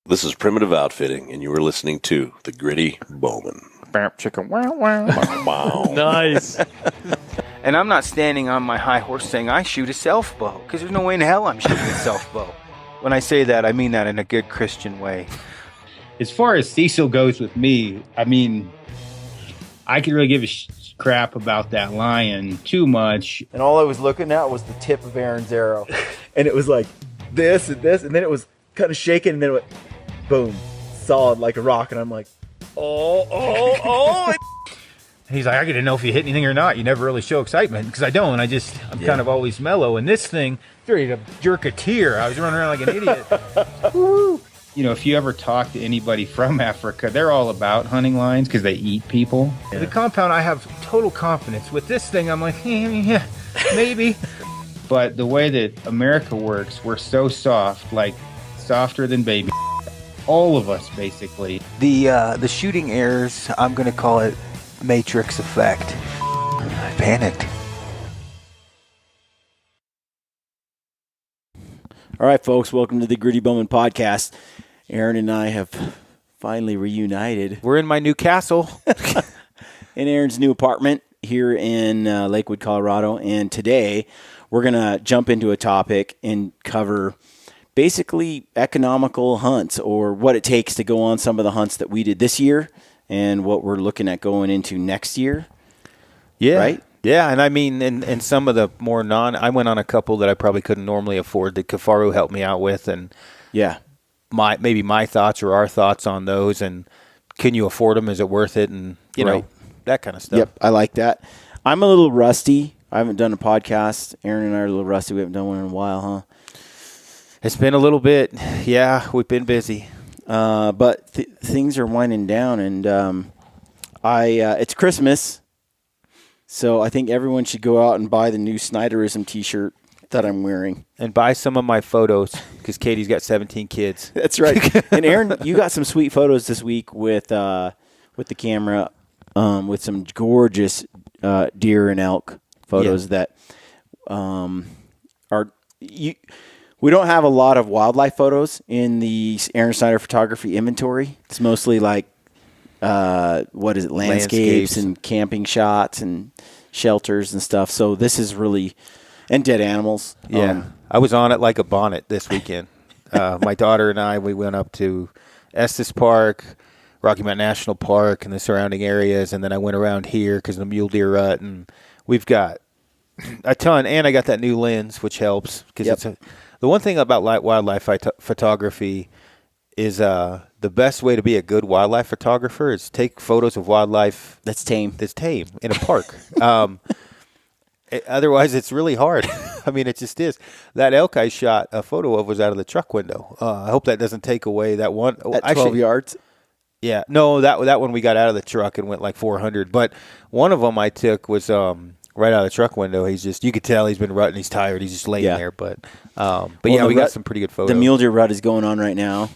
This is Primitive Outfitting, and you are listening to The Gritty Bowman. Chicken. Wow. Nice. And I'm not standing on my high horse saying I shoot a self bow, because there's no way in hell I'm shooting a self bow. When I say that, I mean that in a good Christian way. As far as Cecil goes with me, I mean, I could really give a crap about that lion too much. And all I was looking at was the tip of Aaron's arrow. And it was like this and this, and then it was kind of shaking, and then it went boom, solid like a rock. And I'm like, oh. He's like, I got to know if you hit anything or not. You never really show excitement, because I don't. I'm kind of always mellow. And this thing, ready to jerk a tear. I was running around like an idiot. Woo. You know, if you ever talk to anybody from Africa, they're all about hunting lions because they eat people. Yeah. The compound, I have total confidence. With this thing, I'm like, yeah, maybe. But the way that America works, we're so soft, like softer than baby. All of us, basically. The shooting errors, I'm going to call it Matrix effect. I panicked. All right, folks, welcome to the Gritty Bowman Podcast. Aaron and I have finally reunited. We're in my new castle. In Aaron's new apartment here in Lakewood, Colorado. And today we're going to jump into a topic and cover basically economical hunts, or what it takes to go on some of the hunts that we did this year and what we're looking at going into next year. Yeah. Right? Yeah, and I mean, and some of the more I went on a couple that I probably couldn't normally afford that Kafaru helped me out with, and yeah, maybe my thoughts or our thoughts on those, and can you afford them? Is it worth it? And, you know, that kind of stuff. Yep, I like that. I'm a little rusty. I haven't done a podcast. Aaron and I are a little rusty. We haven't done one in a while, huh? It's been a little bit. Yeah, we've been busy. But things are winding down, and it's Christmas, so I think everyone should go out and buy the new Snyderism T-shirt that I'm wearing. And buy some of my photos, because Katie's got 17 kids. That's right. And Aaron, you got some sweet photos this week with the camera, with some gorgeous deer and elk photos that are you. We don't have a lot of wildlife photos in the Aaron Snyder photography inventory. It's mostly like, landscapes and camping shots and shelters and stuff. So this is really, and dead animals. Yeah. I was on it like a bonnet this weekend. My daughter and I, we went up to Estes Park, Rocky Mountain National Park, and the surrounding areas. And then I went around here because of the mule deer rut. And we've got a ton. And I got that new lens, which helps, because the one thing about wildlife photography is the best way to be a good wildlife photographer is take photos of wildlife that's tame in a park. Otherwise, it's really hard. I mean, it just is. That elk I shot a photo of was out of the truck window. I hope that doesn't take away that one. At 12 yards? Yeah. No, that one we got out of the truck and went like 400. But one of them I took was right out of the truck window. He's just, you could tell he's been rutting. He's tired. He's just laying there. But we got some pretty good photos. The mule deer rut is going on right now.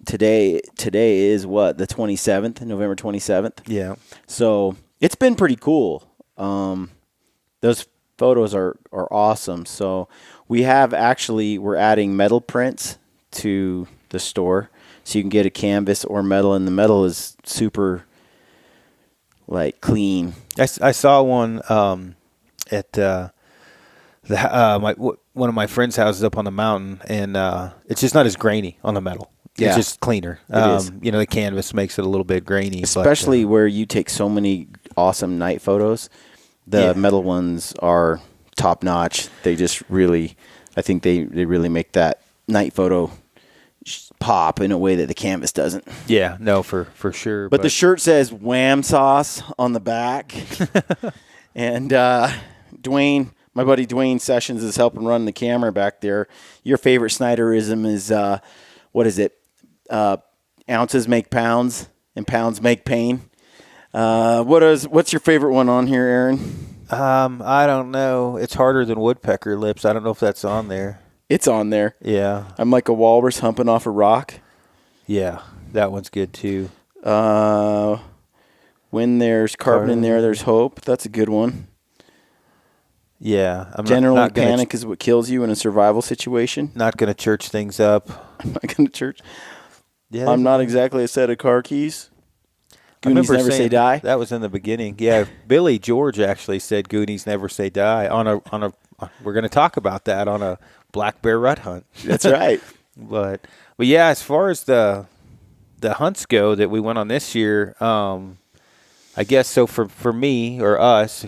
Today is what, the 27th, November 27th. Yeah. So it's been pretty cool. Those photos are awesome. So we're adding metal prints to the store, so you can get a canvas or metal, and the metal is super clean. I saw one at one of my friends' houses up on the mountain, and it's just not as grainy on the metal. It's just cleaner. It is. You know, the canvas makes it a little bit grainy. Especially where you take so many awesome night photos. The metal ones are top notch. They just really, I think they really make that night photo pop in a way that the canvas doesn't. Yeah, no, for sure. But the shirt says Wham Sauce on the back. And Dwayne, my buddy Dwayne Sessions, is helping run the camera back there. Your favorite Snyderism is, what is it? Ounces make pounds and pounds make pain. What's your favorite one on here, Aaron? I don't know. It's harder than woodpecker lips. I don't know if that's on there. It's on there. Yeah. I'm like a walrus humping off a rock. Yeah, that one's good too. When there's carbon in there, there's hope. That's a good one. Yeah, I'm Generally, not gonna panic is what kills you in a survival situation. not going to church things up. I'm not going to church. Yeah, I'm not exactly a set of car keys. I Goonies remember never say saying die. That was in the beginning. Yeah, Billy George actually said Goonies never say die on a. We're going to talk about that on a black bear rut hunt. That's right. But yeah, as far as the hunts go that we went on this year, I guess so for me or us,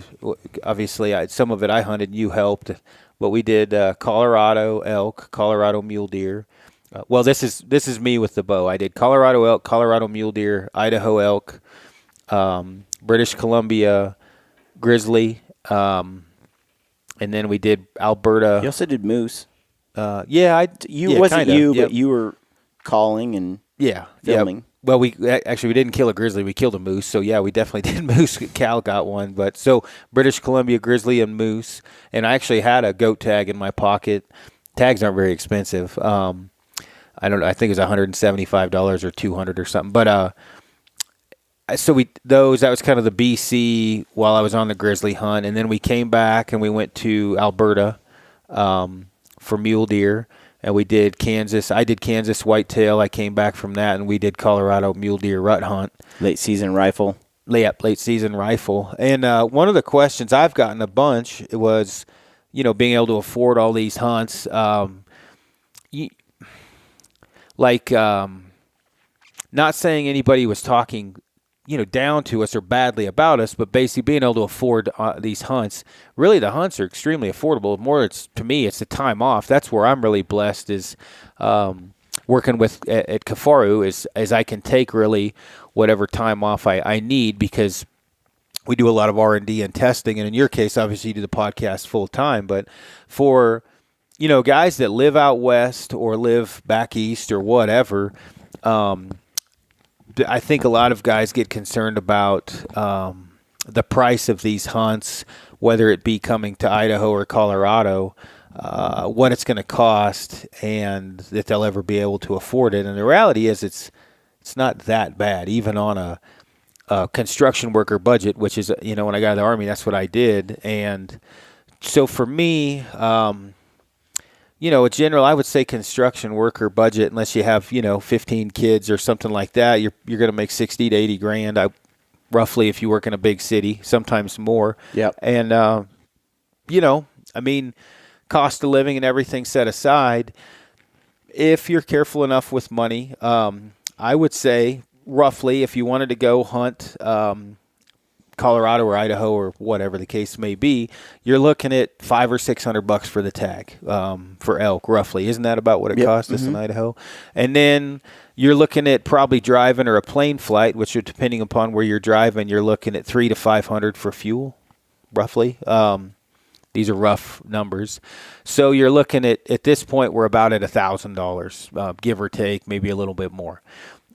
obviously some of it I hunted, you helped, but we did Colorado elk, Colorado mule deer. Well, this is me with the bow. I did Colorado elk, Colorado mule deer, Idaho elk, British Columbia grizzly, and then we did Alberta. You also did moose. Yeah, You wasn't kinda, you, yep. but you were calling and Yeah, filming. Yeah. Well, we didn't kill a grizzly. We killed a moose. So yeah, we definitely did moose. Cal got one, but so British Columbia grizzly and moose, and I actually had a goat tag in my pocket. Tags aren't very expensive. I don't know. I think it was $175 or $200 or something. But so that was kind of the BC while I was on the grizzly hunt, and then we came back and we went to Alberta for mule deer. And we did Kansas. I did Kansas whitetail. I came back from that, and we did Colorado mule deer rut hunt. Late season rifle. Late season rifle. And one of the questions I've gotten a bunch was, being able to afford all these hunts. Not saying anybody was talking, down to us or badly about us, but basically being able to afford these hunts. Really, the hunts are extremely affordable. To me, it's the time off. That's where I'm really blessed is working with at Kifaru as I can take really whatever time off I need because we do a lot of R&D and testing. And in your case, obviously, you do the podcast full time. But for, guys that live out west or live back east or whatever, I think a lot of guys get concerned about the price of these hunts, whether it be coming to Idaho or Colorado, what it's going to cost, and that they'll ever be able to afford it. And the reality is it's not that bad, even on a construction worker budget, which is, when I got out of the Army, that's what I did. And so for me, in general, I would say construction worker budget, unless you have, 15 kids or something like that, you're going to make 60 to 80 grand, roughly, if you work in a big city, sometimes more. Yep. And, cost of living and everything set aside, if you're careful enough with money, I would say roughly, if you wanted to go hunt, Colorado or Idaho or whatever the case may be, you're looking at $500 or $600 for the tag for elk, roughly. Isn't that about what it cost us in Idaho? And then you're looking at probably driving or a plane flight, which, depending upon where you're driving, you're looking at $300 to $500 for fuel, roughly. These are rough numbers. So you're looking at this point, we're about at $1,000, give or take, maybe a little bit more.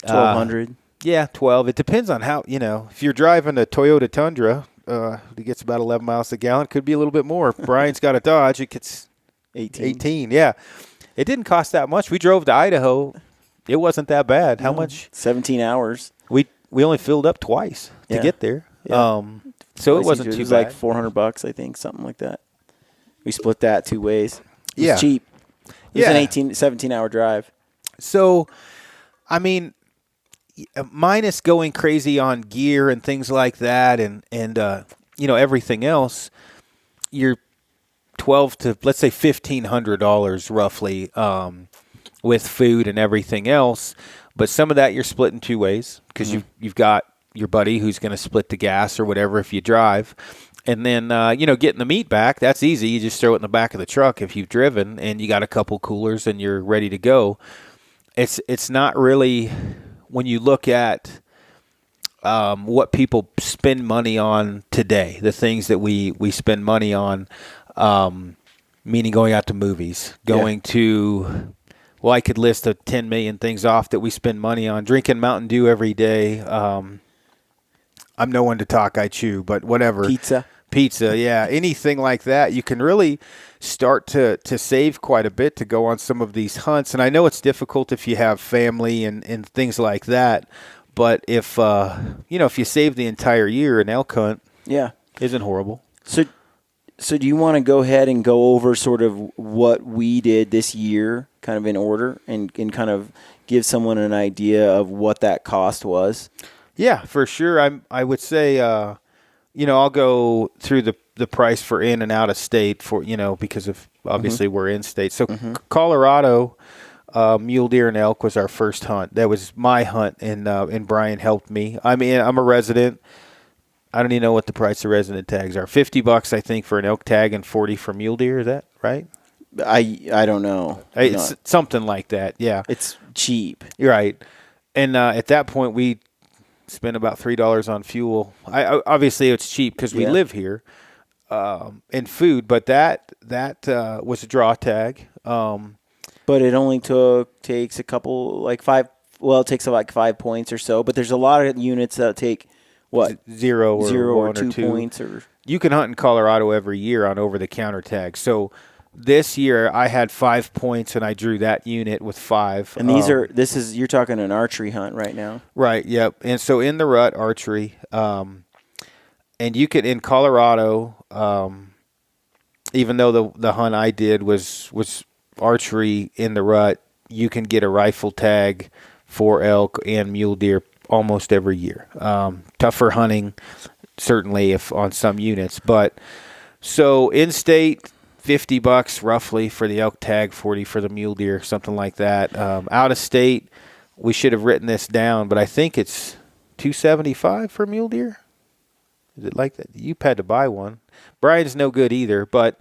1,200. Yeah, 12. It depends on how, if you're driving a Toyota Tundra, it gets about 11 miles a gallon. Could be a little bit more. If Brian's got a Dodge, it gets 18. Yeah. It didn't cost that much. We drove to Idaho. It wasn't that bad. How much? 17 hours. We only filled up twice to get there. Yeah. So it wasn't It too was bad. like $400, I think, something like that. We split that 2 ways. It was Yeah. cheap. It was Yeah. an 17-hour drive. So, minus going crazy on gear and things like that and everything else, you're $1,200 to, let's say, $1,500 roughly with food and everything else. But some of that you're splitting 2 ways because you've got your buddy who's going to split the gas or whatever if you drive. And then, getting the meat back, that's easy. You just throw it in the back of the truck if you've driven and you got a couple coolers and you're ready to go. It's not really, when you look at what people spend money on today, the things that we spend money on, meaning going out to movies, going to, well, I could list 10 million things off that we spend money on, drinking Mountain Dew every day. I'm no one to talk, I chew, but whatever. Pizza, yeah. Anything like that, you can really start to save quite a bit to go on some of these hunts. And I know it's difficult if you have family and things like that, but if you save the entire year, an elk hunt isn't horrible. So So do you want to go ahead and go over sort of what we did this year, kind of in order, and kind of give someone an idea of what that cost was? Yeah, for sure. I would say, I'll go through the price for in and out of state for, because of obviously we're in state. So Colorado, mule deer and elk was our first hunt. That was my hunt, and Brian helped me. I mean, I'm a resident. I don't even know what the price of resident tags are. $50, I think, for an elk tag and $40 for mule deer. Is that right? I don't know. It's something like that. Yeah, It's cheap. you're right. And at that point, we spent about $3 on fuel. Obviously it's cheap because we Yeah. live here, and food. But that was a draw tag. But it only takes a couple, like five. Well, it takes like 5 points or so. But there's a lot of units that take what Zero or 1 2 or 2 points or. You can hunt in Colorado every year on over-the-counter tags. So this year I had 5 points, and I drew that unit with 5. And you're talking an archery hunt right now. Right. Yep. And so in the rut archery, and you could in Colorado, even though the hunt I did was archery in the rut, you can get a rifle tag for elk and mule deer almost every year. Tougher hunting, certainly if on some units, but so in state, $50 roughly for the elk tag, 40 for the mule deer, something like that. Out of state, we should have written this down, but I think it's $275 for mule deer. Is it like that? You had to buy one. Brian's no good either, but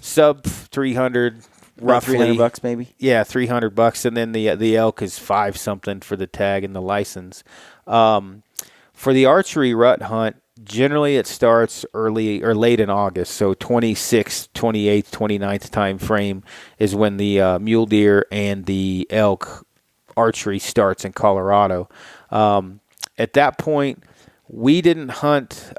sub 300 roughly. $300 maybe. Yeah, $300, and then the elk is 5 something for the tag and the license. For the archery rut hunt, generally it starts early or late in August, so 26th, 28th, 29th time frame is when the mule deer and the elk archery starts in Colorado. At that point, we didn't hunt.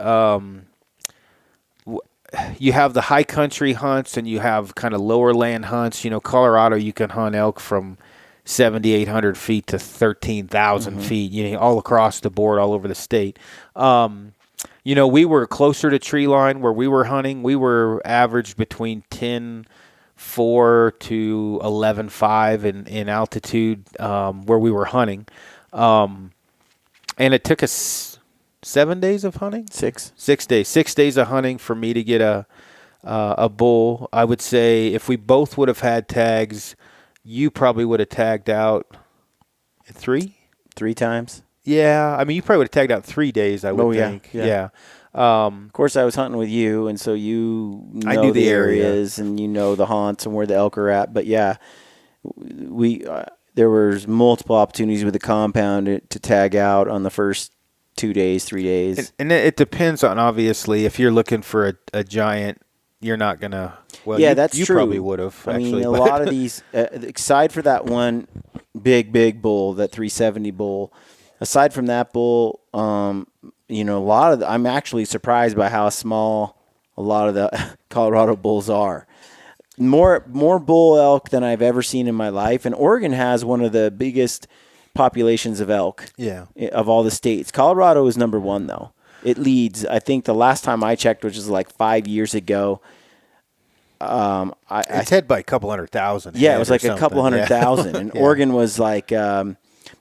You have the high country hunts and you have kind of lower land hunts. Colorado, you can hunt elk from 7,800 feet to 13,000 feet, all across the board, all over the state. We were closer to tree line where we were hunting. We were averaged between 10.4 to 11.5 in altitude where we were hunting. And it took us 7 days of hunting? 6 days. 6 days of hunting for me to get a bull. I would say if we both would have had tags, you probably would have tagged out in 3 times. Yeah, I mean, you probably would have tagged out 3 days, I would think. yeah. Yeah. Of course, I was hunting with you, and so you know I knew the area. areas and you know the haunts and where the elk are at. But yeah, there was multiple opportunities with the compound to tag out on the first 2 days, 3 days. And it depends on, obviously, if you're looking for a giant, you're not going to. Well, yeah, that's you true. probably would have. I actually, mean, a lot of these, aside for that one big bull, that 370 bull, aside from that bull, a lot of I'm actually surprised by how small a lot of the Colorado bulls are. More bull elk than I've ever seen in my life, and Oregon has one of the biggest populations of elk of all the states. Colorado is number 1, though. It leads. I think the last time I checked, which is like 5 years ago, it's head by a couple 100,000. Yeah, it was like a couple 100,000, and Oregon was like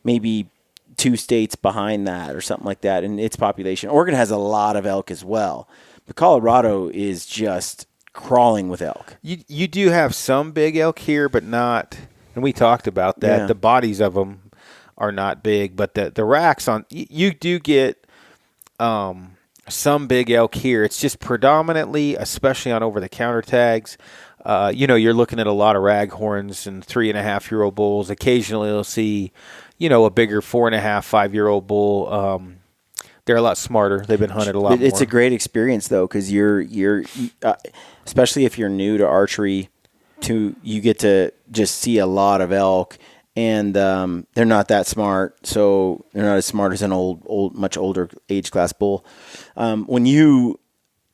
maybe 2 states behind that or something like that in its population. Oregon has a lot of elk as well, but Colorado is just crawling with elk. You do have some big elk here, but not. And we talked about that. Yeah. The bodies of them are not big, but the racks on you do get some big elk here. It's just predominantly, especially on over-the-counter tags, you're looking at a lot of raghorns and 3.5-year-old bulls. Occasionally you'll see, a bigger 4.5, 5-year-old bull. They're a lot smarter. They've been hunted a lot more. It's a great experience, though, because you're especially if you're new to archery, you get to just see a lot of elk. And they're not that smart, so they're not as smart as an much older age class bull. When you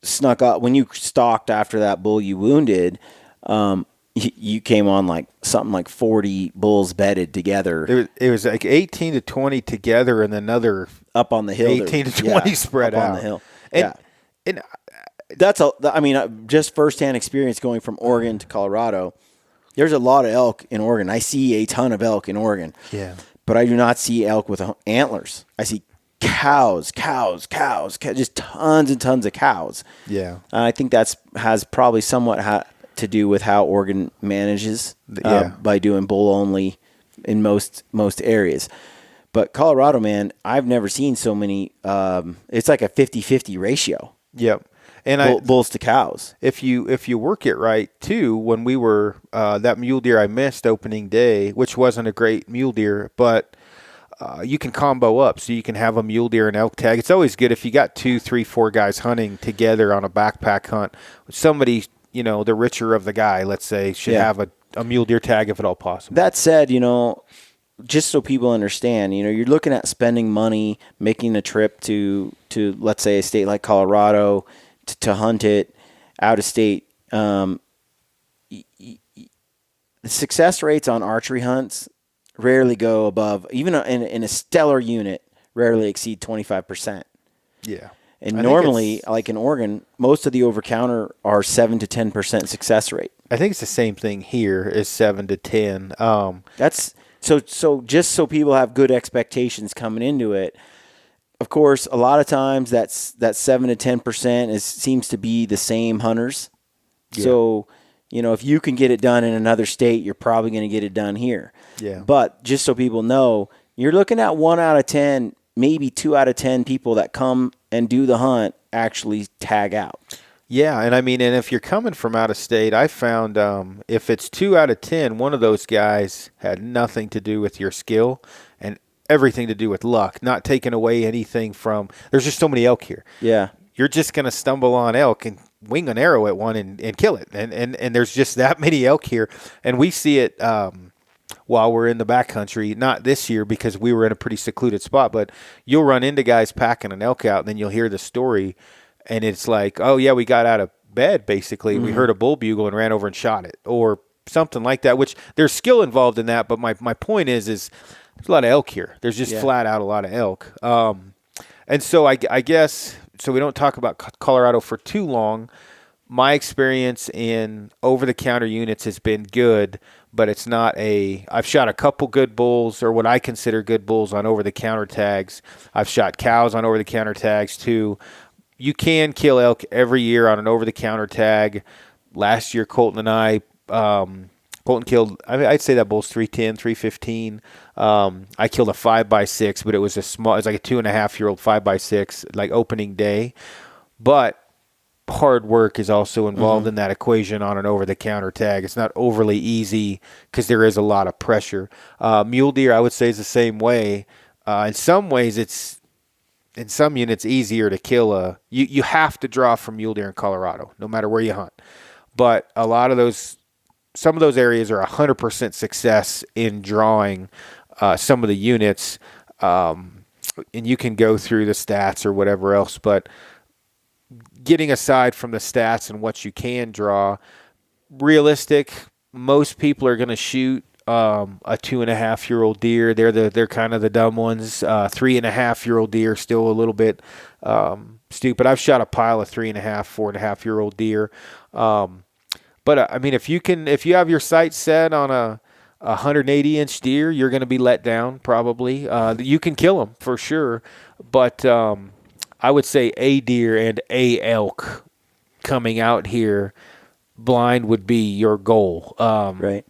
stalked after that bull you wounded, you came on like something like 40 bulls bedded together. It was like 18 to 20 together, and another up on the hill. 18 to 20 spread up out on the hill. And I mean, just firsthand experience going from Oregon to Colorado. There's a lot of elk in Oregon. I see a ton of elk in Oregon. Yeah. But I do not see elk with antlers. I see cows, just tons and tons of cows. Yeah. I think has probably somewhat to do with how Oregon manages by doing bull only in most areas. But Colorado, man, I've never seen so many. It's like a 50-50 ratio. Yep. And bulls to cows. If you work it right too, when we were that mule deer I missed opening day, which wasn't a great mule deer, but you can combo up, so you can have a mule deer and elk tag. It's always good if you got 2, 3, 4 guys hunting together on a backpack hunt. Somebody, the richer of the guy, let's say, should have a mule deer tag if at all possible. That said, just so people understand, you're looking at spending money, making a trip to let's say a state like Colorado to hunt it out of state. The success rates on archery hunts rarely go above, even in a stellar unit, rarely exceed 25%. Yeah. And normally, like in Oregon, most of the over-counter are 7 to 10% success rate. I think it's the same thing here, is 7 to 10. That's so just so people have good expectations coming into it. Of course, a lot of times that 7 to 10% seems to be the same hunters. Yeah. So, if you can get it done in another state, you're probably going to get it done here. Yeah. But just so people know, you're looking at 1 out of 10, maybe 2 out of 10 people that come and do the hunt actually tag out. Yeah, and and if you're coming from out of state, I found if it's 2 out of 10, one of those guys had nothing to do with your skill and everything to do with luck, not taking away anything from. There's just so many elk here. Yeah, you're just gonna stumble on elk and wing an arrow at one and kill it, and there's just that many elk here, and we see it while we're in the backcountry. Not this year because we were in a pretty secluded spot, but you'll run into guys packing an elk out, and then you'll hear the story. And it's like, oh, yeah, we got out of bed, basically. Mm-hmm. We heard a bull bugle and ran over and shot it, or something like that, which there's skill involved in that. But my point is there's a lot of elk here. There's just flat out a lot of elk. And so I guess, so we don't talk about Colorado for too long. My experience in over-the-counter units has been good, but it's not I've shot a couple good bulls, or what I consider good bulls, on over-the-counter tags. I've shot cows on over-the-counter tags, too. You can kill elk every year on an over-the-counter tag. Last year, Colton and I, Colton killed, I'd say that bull's 310, 315. I killed a 5x6, but it was it's like a 2.5-year-old 5x6, like opening day. But hard work is also involved in that equation on an over-the-counter tag. It's not overly easy because there is a lot of pressure. Mule deer, I would say, is the same way. In some ways, in some units, easier to kill you have to draw from mule deer in Colorado, no matter where you hunt. But some of those areas are 100% success in drawing some of the units, and you can go through the stats or whatever else. But getting aside from the stats and what you can draw, realistic, most people are going to shoot a 2.5-year-old deer. They're kind of the dumb ones. 3.5-year-old deer, still a little bit stupid. I've shot a pile of 3.5, 4.5-year-old deer. But if you have your sights set on a 180-inch deer, you're going to be let down probably. You can kill them for sure, but I would say a deer and a elk coming out here blind would be your goal. Right.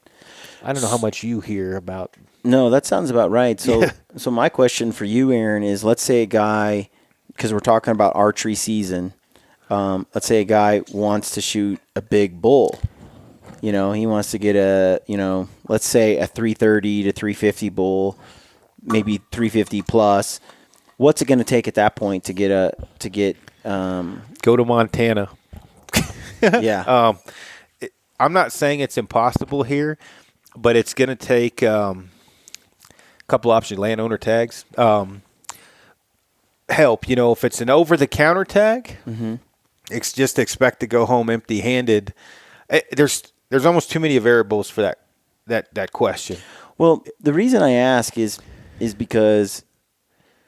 I don't know how much you hear about. No, that sounds about right. So, so my question for you, Aaron, is let's say a guy, because we're talking about archery season, let's say a guy wants to shoot a big bull. He wants to get let's say a 330 to 350 bull, maybe 350 plus. What's it going to take at that point to get go to Montana? Yeah. I'm not saying it's impossible here, but it's going to take a couple options. Landowner tags, help. If it's an over-the-counter tag, it's just expect to go home empty-handed. There's almost too many variables for that question. Well, the reason I ask is because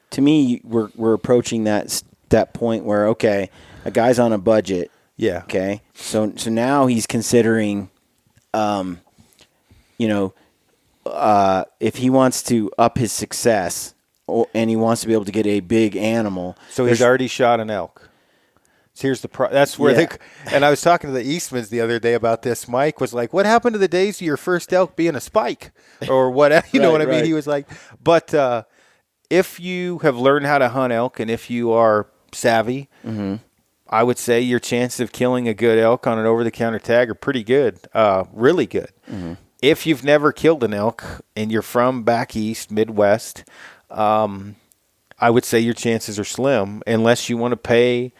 to me we're approaching that point where, okay, a guy's on a budget Yeah. Okay. So now he's considering, if he wants to up his success and he wants to be able to get a big animal. So he's already shot an elk. So here's the that's where Yeah. and I was talking to the Eastmans the other day about this. Mike was like, "What happened to the days of your first elk being a spike or whatever?" You know Right, what I mean? right. He was like, "But if you have learned how to hunt elk and if you are savvy, I would say your chances of killing a good elk on an over-the-counter tag are pretty good, really good. If you've never killed an elk and you're from back east, Midwest, I would say your chances are slim unless you want to pay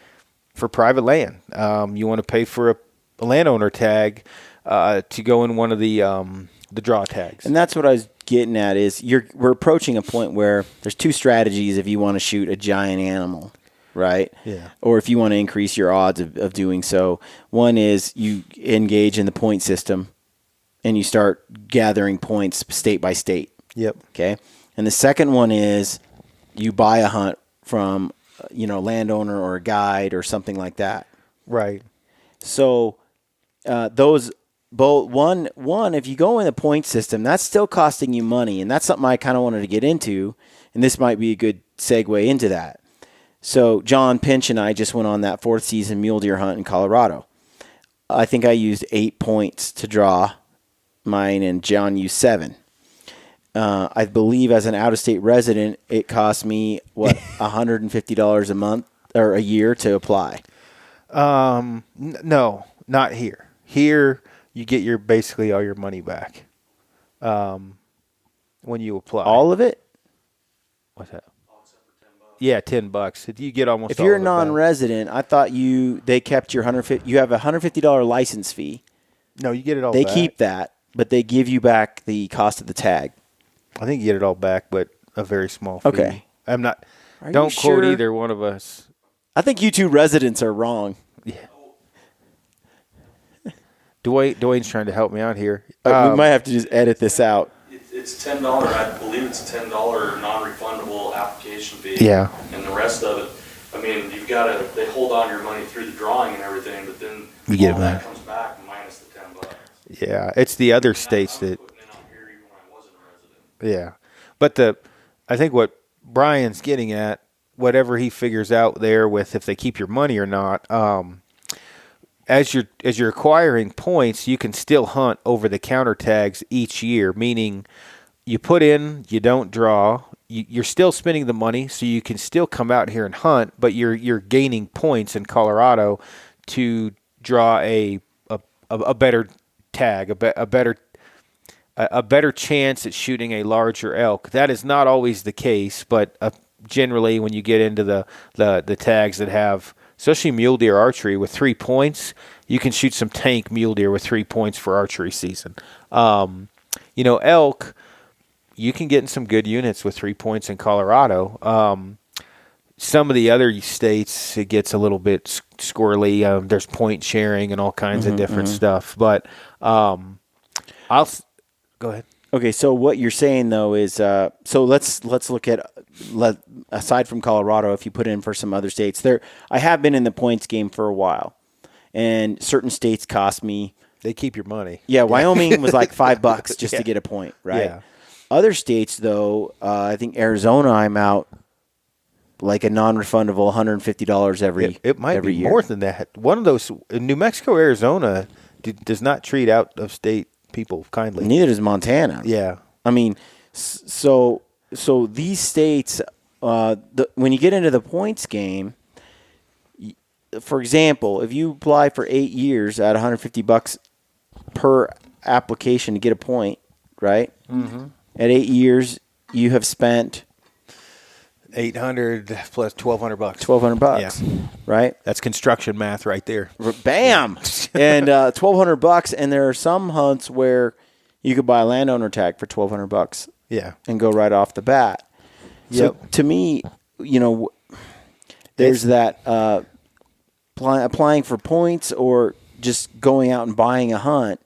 for private land. You want to pay for a landowner tag to go in one of the draw tags. And that's what I was getting at is we're approaching a point where there's two strategies if you want to shoot a giant animal, right? Yeah. Or if you want to increase your odds of doing so. One is you engage in the point system and you start gathering points state by state. Yep. Okay. And the second one is you buy a hunt from, landowner or a guide or something like that. Right. So those both one if you go in the point system, that's still costing you money, and that's something I kind of wanted to get into, and this might be a good segue into that. So John Pinch and I just went on that 4th season mule deer hunt in Colorado. I think I used 8 points to draw mine, and John used 7. I believe as an out-of-state resident, it cost me $150 a month or a year to apply. No, not here. Here, you get basically all your money back when you apply. All of it? What's that? Yeah, $10. You get almost. If you're a all of it back. non-resident, I thought they kept your $150. You have a $150 license fee. No, you get it all. They back. keep that, but they give you back the cost of the tag. I think you get it all back, but a very small fee. Okay. I'm not. Are you Don't quote sure? either one of us. I think you two residents are wrong. Dwayne's trying to help me out here. We might have to just edit this out. It's $10. I believe it's a $10 non-refundable application fee. Yeah. And the rest of it, I mean, they hold on your money through the drawing and everything, but then You get all it that back. comes back minus the $10. Yeah, it's the other states that. Putting it on here even when I wasn't a resident. Yeah, but I think what Brian's getting at, whatever he figures out there with if they keep your money or not, as you're acquiring points, you can still hunt over the counter tags each year. Meaning, you put in, you don't draw, you're still spending the money, so you can still come out here and hunt, but you're gaining points in Colorado to draw a better tag, a better chance at shooting a larger elk. That is not always the case, but generally when you get into the tags that have, especially mule deer archery with 3 points, you can shoot some tank mule deer with 3 points for archery season. Elk, you can get in some good units with 3 points in Colorado. Some of the other states, it gets a little bit squirrely. There's point sharing and all kinds of different stuff. But go ahead. Okay, so what you're saying though is, so let's look at aside from Colorado, if you put in for some other states, I have been in the points game for a while, and certain states cost me. They keep your money. Yeah, Wyoming was like $5 just Yeah. to get a point, right? Yeah. Other states though, I think Arizona, I'm out like a non-refundable $150 every. It might every be year. more than that. One of those, New Mexico, Arizona, does not treat out of state people kindly. Neither does Montana. Yeah. I mean, so these states, when you get into the points game, for example, if you apply for 8 years at $150 per application to get a point, right? Mm-hmm. At 8 years, you have spent $800 plus $1,200. $1,200, Yeah. right? That's construction math right there. Bam, and $1,200. And there are some hunts where you could buy a landowner tag for $1,200. Yeah. And go right off the bat. So Yep. to me, there's that applying for points or just going out and buying a hunt.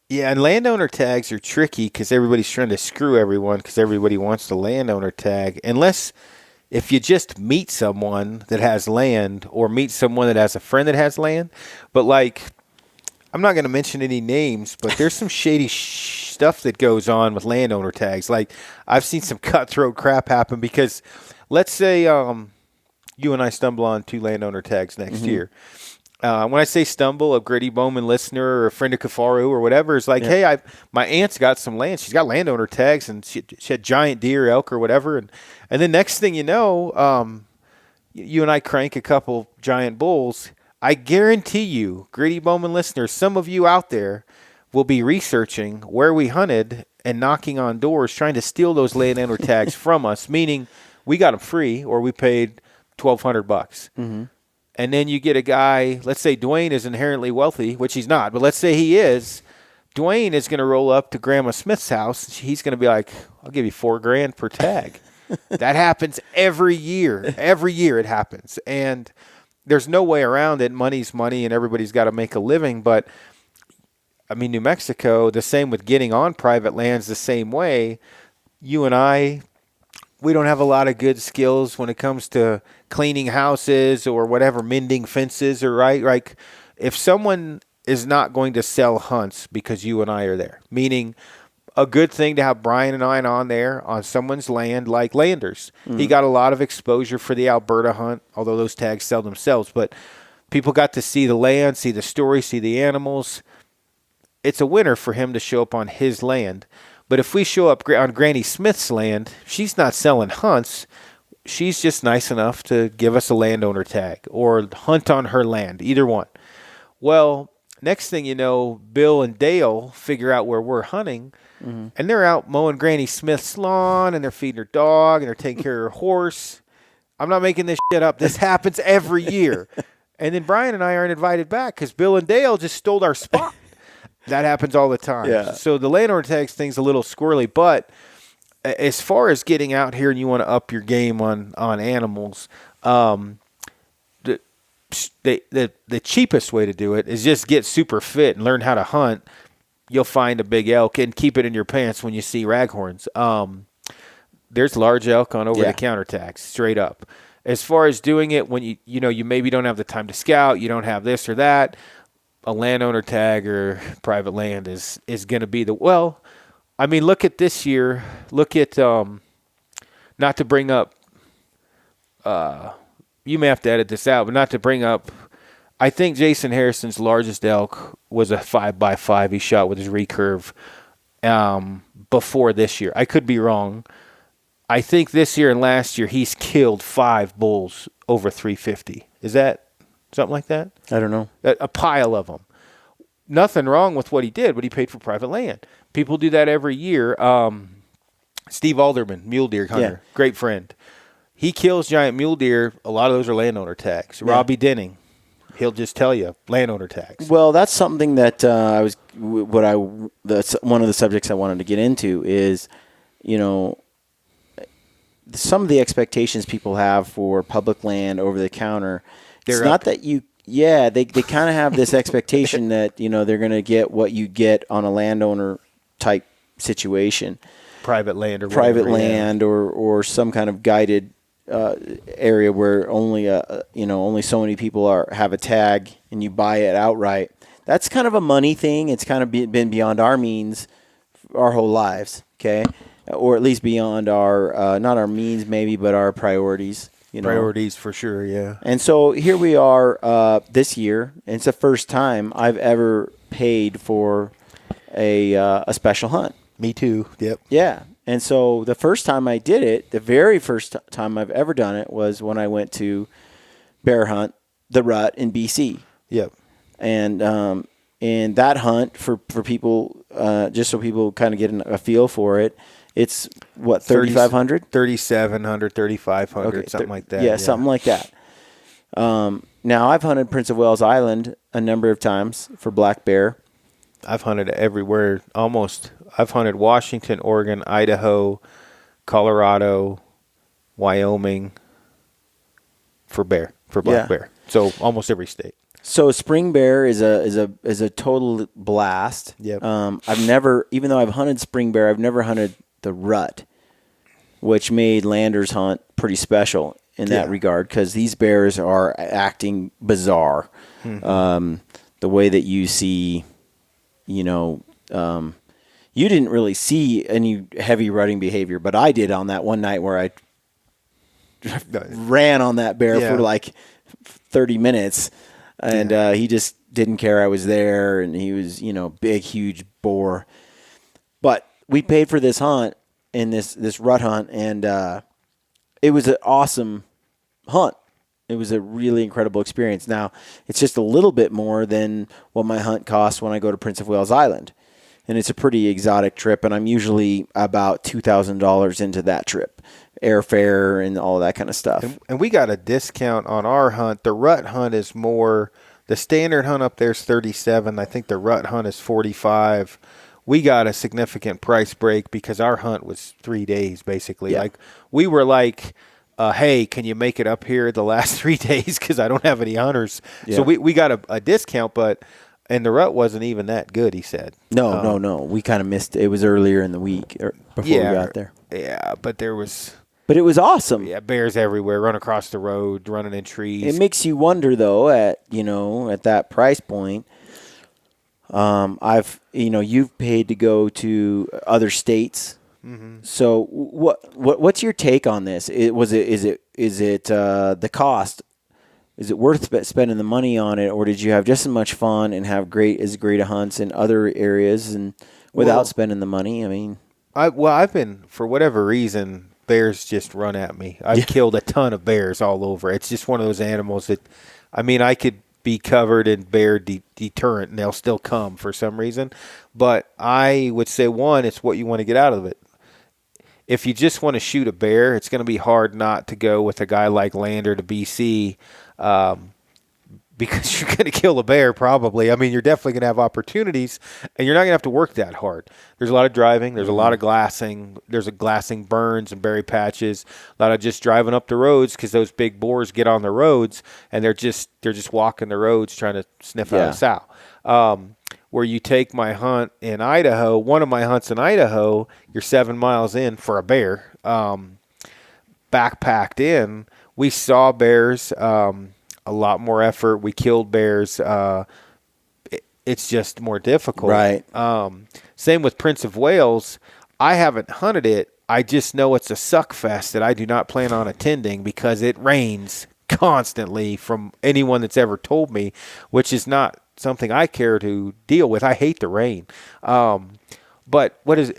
Yeah, and landowner tags are tricky because everybody's trying to screw everyone because everybody wants the landowner tag. Unless if you just meet someone that has land or meet someone that has a friend that has land, but like, I'm not going to mention any names, but there's some shady stuff that goes on with landowner tags. Like, I've seen some cutthroat crap happen because let's say you and I stumble on 2 landowner tags next year. When I say stumble, a Gritty Bowman listener or a friend of Kafaru or whatever is like, hey, my aunt's got some land. She's got landowner tags, and she had giant deer, elk, or whatever. And then next thing you know, you and I crank a couple giant bulls. I guarantee you, Gritty Bowman listeners, some of you out there will be researching where we hunted and knocking on doors trying to steal those landowner tags from us, meaning we got them free or we paid $1,200. Mm-hmm. And then you get a guy, let's say Dwayne is inherently wealthy, which he's not, but let's say he is. Dwayne is going to roll up to Grandma Smith's house. He's going to be like, I'll give you $4,000 per tag. That happens every year. Every year it happens. And there's no way around it. Money's money and everybody's got to make a living. But, I mean, New Mexico, the same with getting on private lands the same way. You and I, we don't have a lot of good skills when it comes to cleaning houses or whatever, mending fences or right. Like if someone is not going to sell hunts because you and I are there, meaning a good thing to have Brian and I on there on someone's land, like Landers. Mm-hmm. He got a lot of exposure for the Alberta hunt, although those tags sell themselves, but people got to see the land, see the story, see the animals. It's a winner for him to show up on his land. But if we show up on Granny Smith's land, she's not selling hunts. She's just nice enough to give us a landowner tag or hunt on her land, either one. Well, next thing you know, Bill and Dale figure out where we're hunting, and they're out mowing Granny Smith's lawn, and they're feeding her dog, and they're taking care of her horse. I'm not making this shit up. This happens every year. And then Brian and I aren't invited back because Bill and Dale just stole our spot. That happens all the time. Yeah. So the landowner tags thing's a little squirrely, but as far as getting out here and you want to up your game on animals, the cheapest way to do it is just get super fit and learn how to hunt. You'll find a big elk and keep it in your pants when you see raghorns. There's large elk on over-the-counter tags, straight up. As far as doing it when you maybe don't have the time to scout, you don't have this or that, a landowner tag or private land is going to be look at this year. Look at, not to bring up, you may have to edit this out, but not to bring up, I think Jason Harrison's largest elk was a 5x5 he shot with his recurve before this year. I could be wrong. I think this year and last year he's killed 5 bulls over 350. Is that something like that? I don't know. A pile of them. Nothing wrong with what he did, but he paid for private land. People do that every year. Steve Alderman, mule deer hunter, great friend. He kills giant mule deer. A lot of those are landowner tags. Yeah. Robbie Denning, he'll just tell you landowner tags. Well, that's something that that's one of the subjects I wanted to get into is, some of the expectations people have for public land over the counter. It's not that they kind of have this expectation that, they're going to get what you get on a landowner type situation. Private land or some kind of guided area where only only so many people have a tag and you buy it outright. That's kind of a money thing. It's kind of been beyond our means our whole lives, okay? Or at least beyond our not our means maybe, but our priorities. Priorities for sure, yeah. And so here we are this year, and it's the first time I've ever paid for a special hunt. Me too. Yep. Yeah. And so the first time I did it, the very first time I've ever done it was when I went to bear hunt the rut in BC. Yep. And in that hunt for people, just so people kind of get a feel for it, it's what, 3,500? 3,700, 3,500, something like that. Yeah, something like that. Now, I've hunted Prince of Wales Island a number of times for black bear. I've hunted everywhere, almost. I've hunted Washington, Oregon, Idaho, Colorado, Wyoming for black bear. So almost every state. So spring bear is a total blast. Yep. I've never, even though I've hunted spring bear, I've never hunted the rut, which made Landers hunt pretty special in that regard because these bears are acting bizarre. The way that you see, you didn't really see any heavy rutting behavior, but I did on that one night where I ran on that bear for like 30 minutes, and he just didn't care I was there, and he was, big, huge boar. But we paid for this hunt and this rut hunt, and it was an awesome hunt. It was a really incredible experience. Now, it's just a little bit more than what my hunt costs when I go to Prince of Wales Island. And it's a pretty exotic trip, and I'm usually about $2,000 into that trip. Airfare and all that kind of stuff. And we got a discount on our hunt. The rut hunt is more, the standard hunt up there is 37. I think the rut hunt is 45. We got a significant price break because our hunt was 3 days, basically. Yeah. Like, we were like, hey, can you make it up here the last 3 days because I don't have any hunters. Yeah. So we got a discount, and the rut wasn't even that good, he said. No. We kind of missed it. It was earlier in the week before we got there. Yeah, but there was... But it was awesome. Yeah, bears everywhere, run across the road, running in trees. It makes you wonder, though, at that price point. You've paid to go to other states. Mm-hmm. So what's your take on this? Is it the cost? Is it worth spending the money on it, or did you have just as much fun and have great hunts in other areas and without spending the money? I mean, I've been, for whatever reason, bears just run at me. I've killed a ton of bears all over. It's just one of those animals that, I could be covered in bear deterrent and they'll still come for some reason. But I would say, one, it's what you want to get out of it. If you just want to shoot a bear, it's going to be hard not to go with a guy like Lander to BC because you're going to kill a bear probably. You're definitely going to have opportunities, and you're not going to have to work that hard. There's a lot of driving. There's a lot of glassing. There's a glassing burns and berry patches. A lot of just driving up the roads because those big boars get on the roads, and they're just walking the roads trying to sniff out a sow. Where you take my hunt in Idaho, one of my hunts in Idaho, you're 7 miles in for a bear, backpacked in. We saw bears, a lot more effort. We killed bears. It's just more difficult. Right. Same with Prince of Wales. I haven't hunted it. I just know it's a suck fest that I do not plan on attending because it rains constantly from anyone that's ever told me, which is not something I care to deal with. I hate the rain. But what is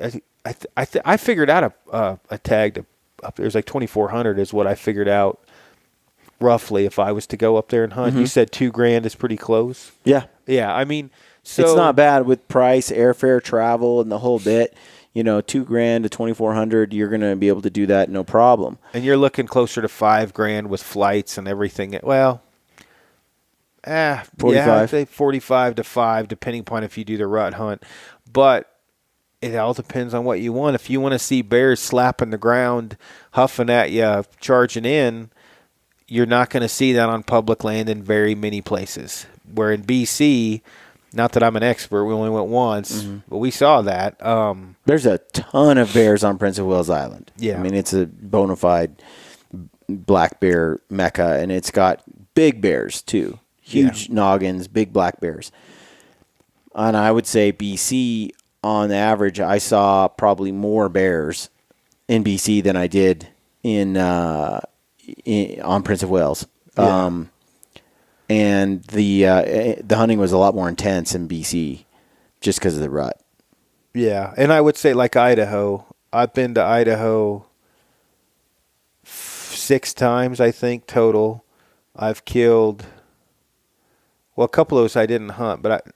I figured out a tag up there's like 2,400 is what I figured out roughly if I was to go up there and hunt. Mm-hmm. You said $2,000 is pretty close. Yeah. So it's not bad with price, airfare, travel, and the whole bit. $2,000 to $2,400, you're going to be able to do that no problem. And you're looking closer to $5,000 with flights and everything. Well, 45. Yeah, I'd say 45 to 5, depending upon if you do the rut hunt. But it all depends on what you want. If you want to see bears slapping the ground, huffing at you, charging in, you're not going to see that on public land in very many places. Where in BC, not that I'm an expert, we only went once, but we saw that. There's a ton of bears on Prince of Wales Island. Yeah. It's a bona fide black bear mecca, and it's got big bears too. Huge noggins, big black bears. And I would say BC, on average, I saw probably more bears in BC than I did on Prince of Wales. Yeah. And the hunting was a lot more intense in BC just because of the rut. Yeah, and I would say like Idaho. I've been to Idaho 6 times, I think, total. I've killed, a couple of those I didn't hunt, but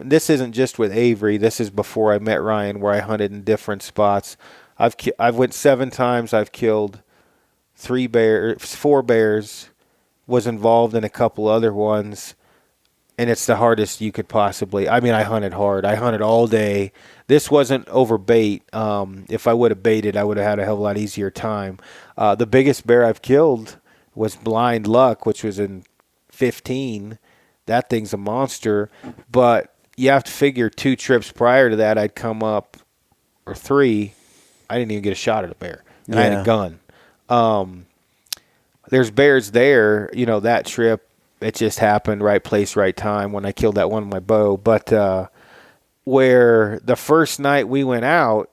this isn't just with Avery. This is before I met Ryan, where I hunted in different spots. I've went 7 times. I've killed 4 bears. Was involved in a couple other ones, and it's the hardest you could possibly. I hunted hard. I hunted all day. This wasn't over bait. If I would have baited, I would have had a hell of a lot easier time. The biggest bear I've killed was Blind Luck, which was in 15. That thing's a monster. But you have to figure 2 trips prior to that, I'd come up, or 3. I didn't even get a shot at a bear, and I had a gun. There's bears there. You know, that trip, it just happened, right place, right time when I killed that one with my bow. But where the first night we went out,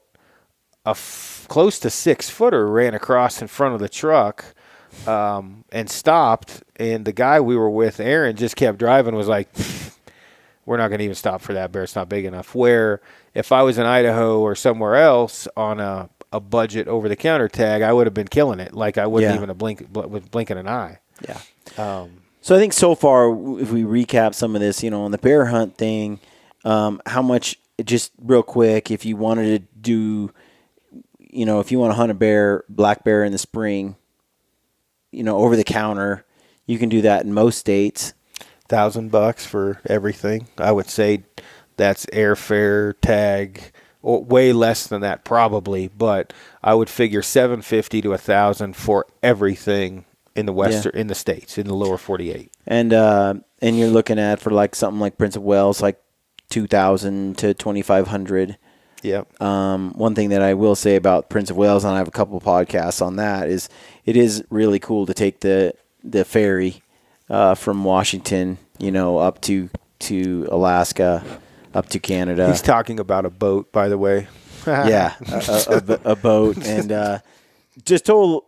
close to 6-footer ran across in front of the truck and stopped. And the guy we were with, Aaron, just kept driving, was like, we're not going to even stop for that bear. It's not big enough. Where if I was in Idaho or somewhere else on a budget over-the-counter tag, I would have been killing it. Like I wouldn't even have blinking an eye. Yeah. So I think so far, if we recap some of this, on the bear hunt thing, how much, just real quick, if you wanted to do, if you want to hunt a black bear in the spring, over the counter, you can do that in most states. $1,000 for everything. I would say that's airfare, tag, or way less than that probably, but I would figure $750 to $1,000 for everything in the in the states, in the lower 48. And you're looking at, for like something like Prince of Wales, like $2,000 to $2,500. Yep. One thing that I will say about Prince of Wales, and I have a couple of podcasts on that, is it is really cool to take the ferry from Washington, up to Alaska, up to Canada. He's talking about a boat, by the way. Yeah, a boat, and just total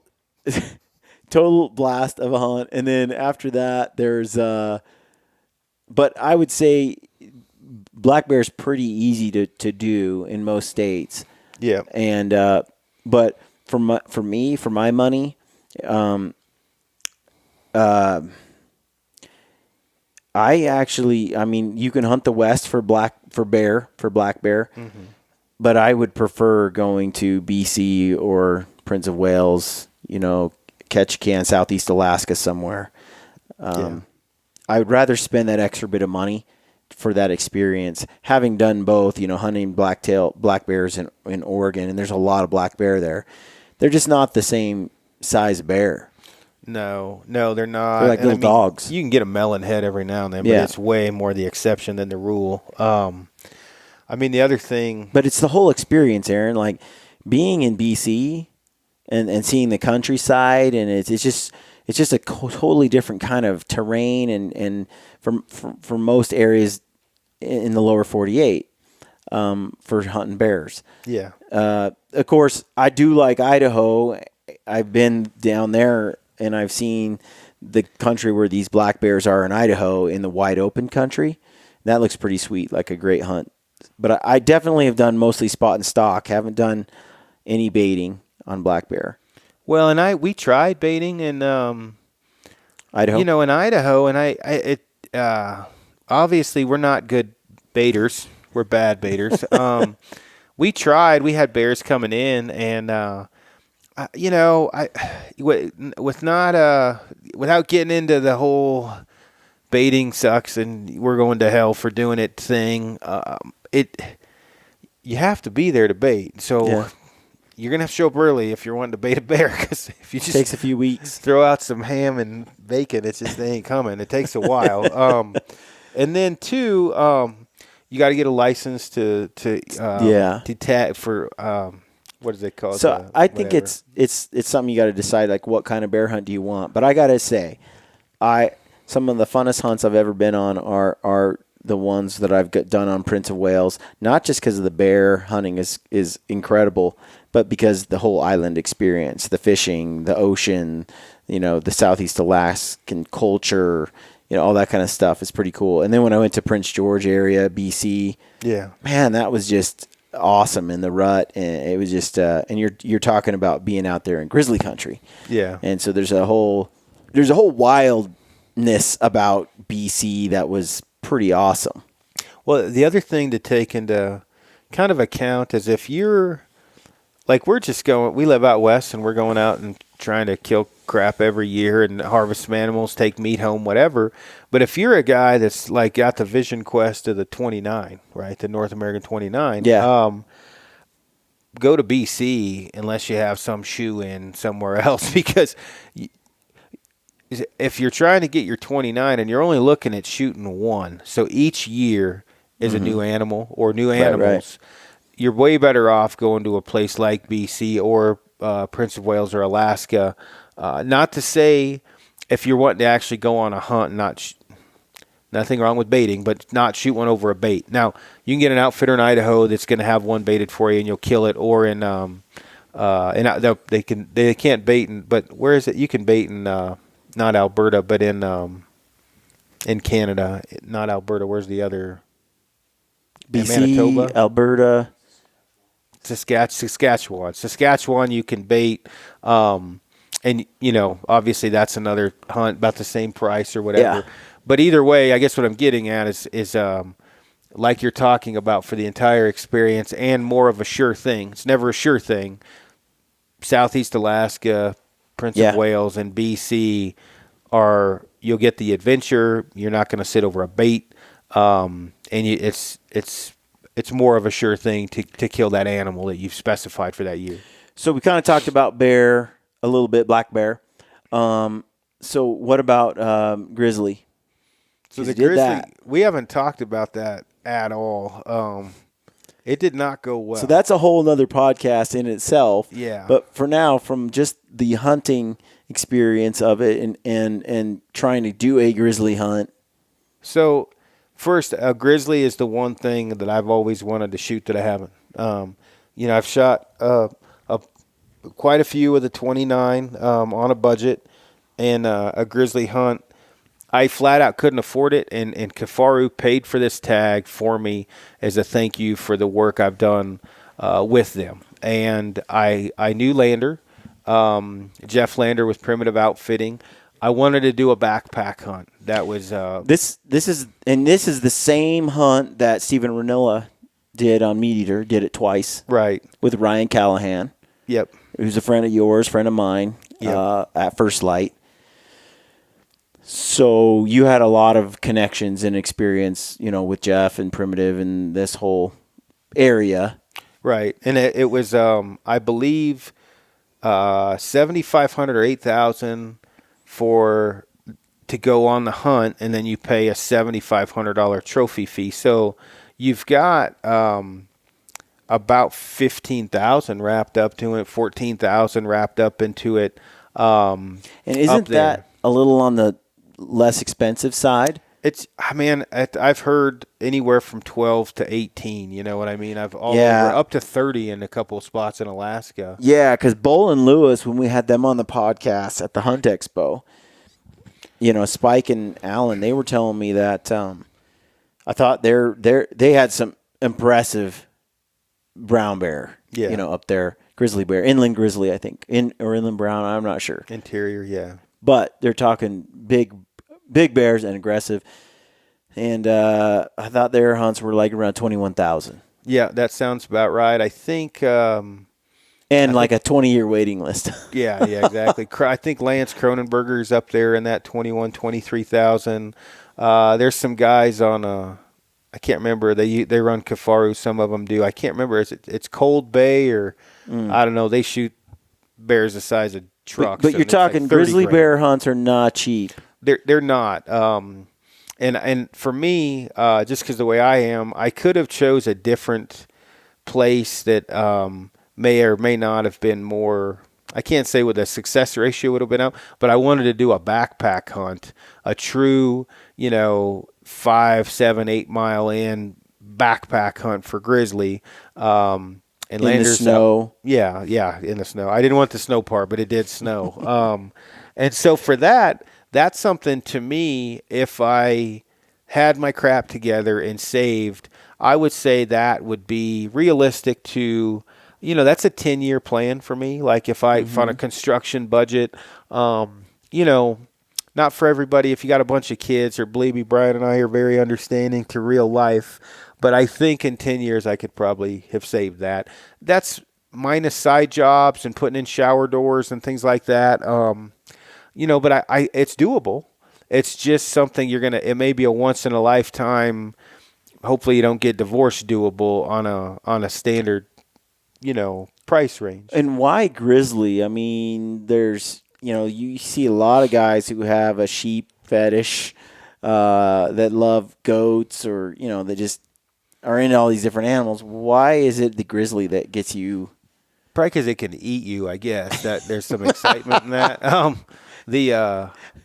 blast of a hunt. And then after that, there's but I would say black bear's pretty easy to do in most states. Yeah. And but for my money, you can hunt the West for black bear, mm-hmm. but I would prefer going to BC or Prince of Wales, Ketchikan, Southeast Alaska somewhere. I would rather spend that extra bit of money for that experience, having done both, hunting black bears in Oregon, and there's a lot of black bear there. They're just not the same size bear. No, they're not. They're like little dogs. You can get a melon head every now and then, but it's way more the exception than the rule. The other thing... But it's the whole experience, Aaron, like being in BC and seeing the countryside, and it's just a totally different kind of terrain, and for most areas in the lower 48 for hunting bears. Yeah. Of course, I do like Idaho. I've been down there, and I've seen the country where these black bears are in Idaho, in the wide open country. That looks pretty sweet, like a great hunt. But I definitely have done mostly spot and stock. Haven't done any baiting on black bear. Well, and we tried baiting in Idaho. In Idaho, and obviously we're not good baiters. We're bad baiters. We tried. We had bears coming in, and without getting into the whole baiting sucks and we're going to hell for doing it thing, you have to be there to bait. So you're gonna have to show up early if you're wanting to bait a bear, because if you just takes a few weeks, throw out some ham and bacon, they ain't coming. It takes a while. And then two, you got to get a license to tag for. What is it called? So I think it's something you got to decide, like what kind of bear hunt do you want. But I gotta say, some of the funnest hunts I've ever been on are the ones that I've done on Prince of Wales. Not just because of the bear hunting is incredible, but because the whole island experience, the fishing, the ocean, the Southeast Alaskan culture, all that kind of stuff is pretty cool. And then when I went to Prince George area, BC, man, that was just awesome in the rut, and it was just and you're talking about being out there in grizzly country, and so there's a whole wildness about BC that was pretty awesome. Well, the other thing to take into kind of account is if you're like, we live out west and we're going out and trying to kill crap every year and harvest some animals, take meat home, whatever. But if you're a guy that's like got the Vision Quest of the 29, right, the North American 29, go to BC unless you have some shoe in somewhere else, because if you're trying to get your 29 and you're only looking at shooting one, so each year is a new animal or new animals, you're way better off going to a place like BC or Prince of Wales or Alaska. Not to say if you're wanting to actually go on a hunt, nothing wrong with baiting, but not shoot one over a bait. Now, you can get an outfitter in Idaho that's going to have one baited for you, and you'll kill it. Or in they can't bait but where is it? You can bait in not Alberta, but in Canada, not Alberta. Where's the other? BC, Manitoba, Alberta, Saskatchewan. You can bait. And, obviously that's another hunt about the same price or whatever. Yeah. But either way, I guess what I'm getting at is like you're talking about for the entire experience and more of a sure thing. It's never a sure thing. Southeast Alaska, Prince of Wales, and BC you'll get the adventure. You're not going to sit over a bait. It's more of a sure thing to kill that animal that you've specified for that year. So we kind of talked about bear a little bit, black bear. So what about grizzly? So the grizzly, we haven't talked about that at all. It did not go well. So that's a whole nother podcast in itself. Yeah. But for now, from just the hunting experience of it and trying to do a grizzly hunt. So first, a grizzly is the one thing that I've always wanted to shoot that I haven't. I've shot quite a few of the 29 on a budget, and a grizzly hunt. I flat out couldn't afford it, and Kifaru paid for this tag for me as a thank you for the work I've done with them. And I knew Lander, Jeff Lander with Primitive Outfitting. I wanted to do a backpack hunt. That was this is the same hunt that Stephen Ranilla did on Meat Eater. Did it twice, right, with Ryan Callahan. Yep, who's a friend of yours, friend of mine. Yep. At First Light. So you had a lot of connections and experience, with Jeff and Primitive and this whole area. Right. And it was, I believe, $7,500 or $8,000 to go on the hunt, and then you pay a $7,500 trophy fee. So you've got about $15,000 wrapped up to it, $14,000 wrapped up into it. And isn't that a little on the less expensive side? I've heard anywhere from 12 to 18. You know what I mean? I've up to 30 in a couple of spots in Alaska. Yeah, because Bull and Lewis, when we had them on the podcast at the Hunt Expo, Spike and Alan, they were telling me that I thought they had some impressive brown bear. Up there, grizzly bear, inland grizzly, I think, or inland brown. I'm not sure. Interior, yeah. But they're talking big bears and aggressive. And I thought their hunts were like around 21,000. Yeah, that sounds about right. I think. And like a 20-year waiting list. yeah, exactly. I think Lance Cronenberger's up there in that 23,000. There's some guys on I can't remember. They run Kifaru. Some of them do. I can't remember. It's Cold Bay or I don't know. They shoot bears the size of trucks. But you're talking like grizzly $30,000. Bear hunts are not cheap. They're not. And for me, just because the way I am, I could have chose a different place that may or may not have been more. I can't say what the success ratio would have been up, but I wanted to do a backpack hunt, a true, 5, 7, 8 mile in backpack hunt for grizzly. And in the snow. Yeah, in the snow. I didn't want the snow part, but it did snow. And so for that's something to me, if I had my crap together and saved, I would say that would be realistic to, that's a 10-year plan for me. Like if I on a construction budget, not for everybody. If you got a bunch of kids, or believe me, Brian and I are very understanding to real life. But I think in 10 years, I could probably have saved that. That's minus side jobs and putting in shower doors and things like that. But it's doable. It's just something it may be a once in a lifetime. Hopefully you don't get divorced doable on a standard, price range. And why grizzly? I mean, there's, you see a lot of guys who have a sheep fetish, that love goats, or, that just are into all these different animals. Why is it the grizzly that gets you Probably because it can eat you, I guess. That there's some excitement in that.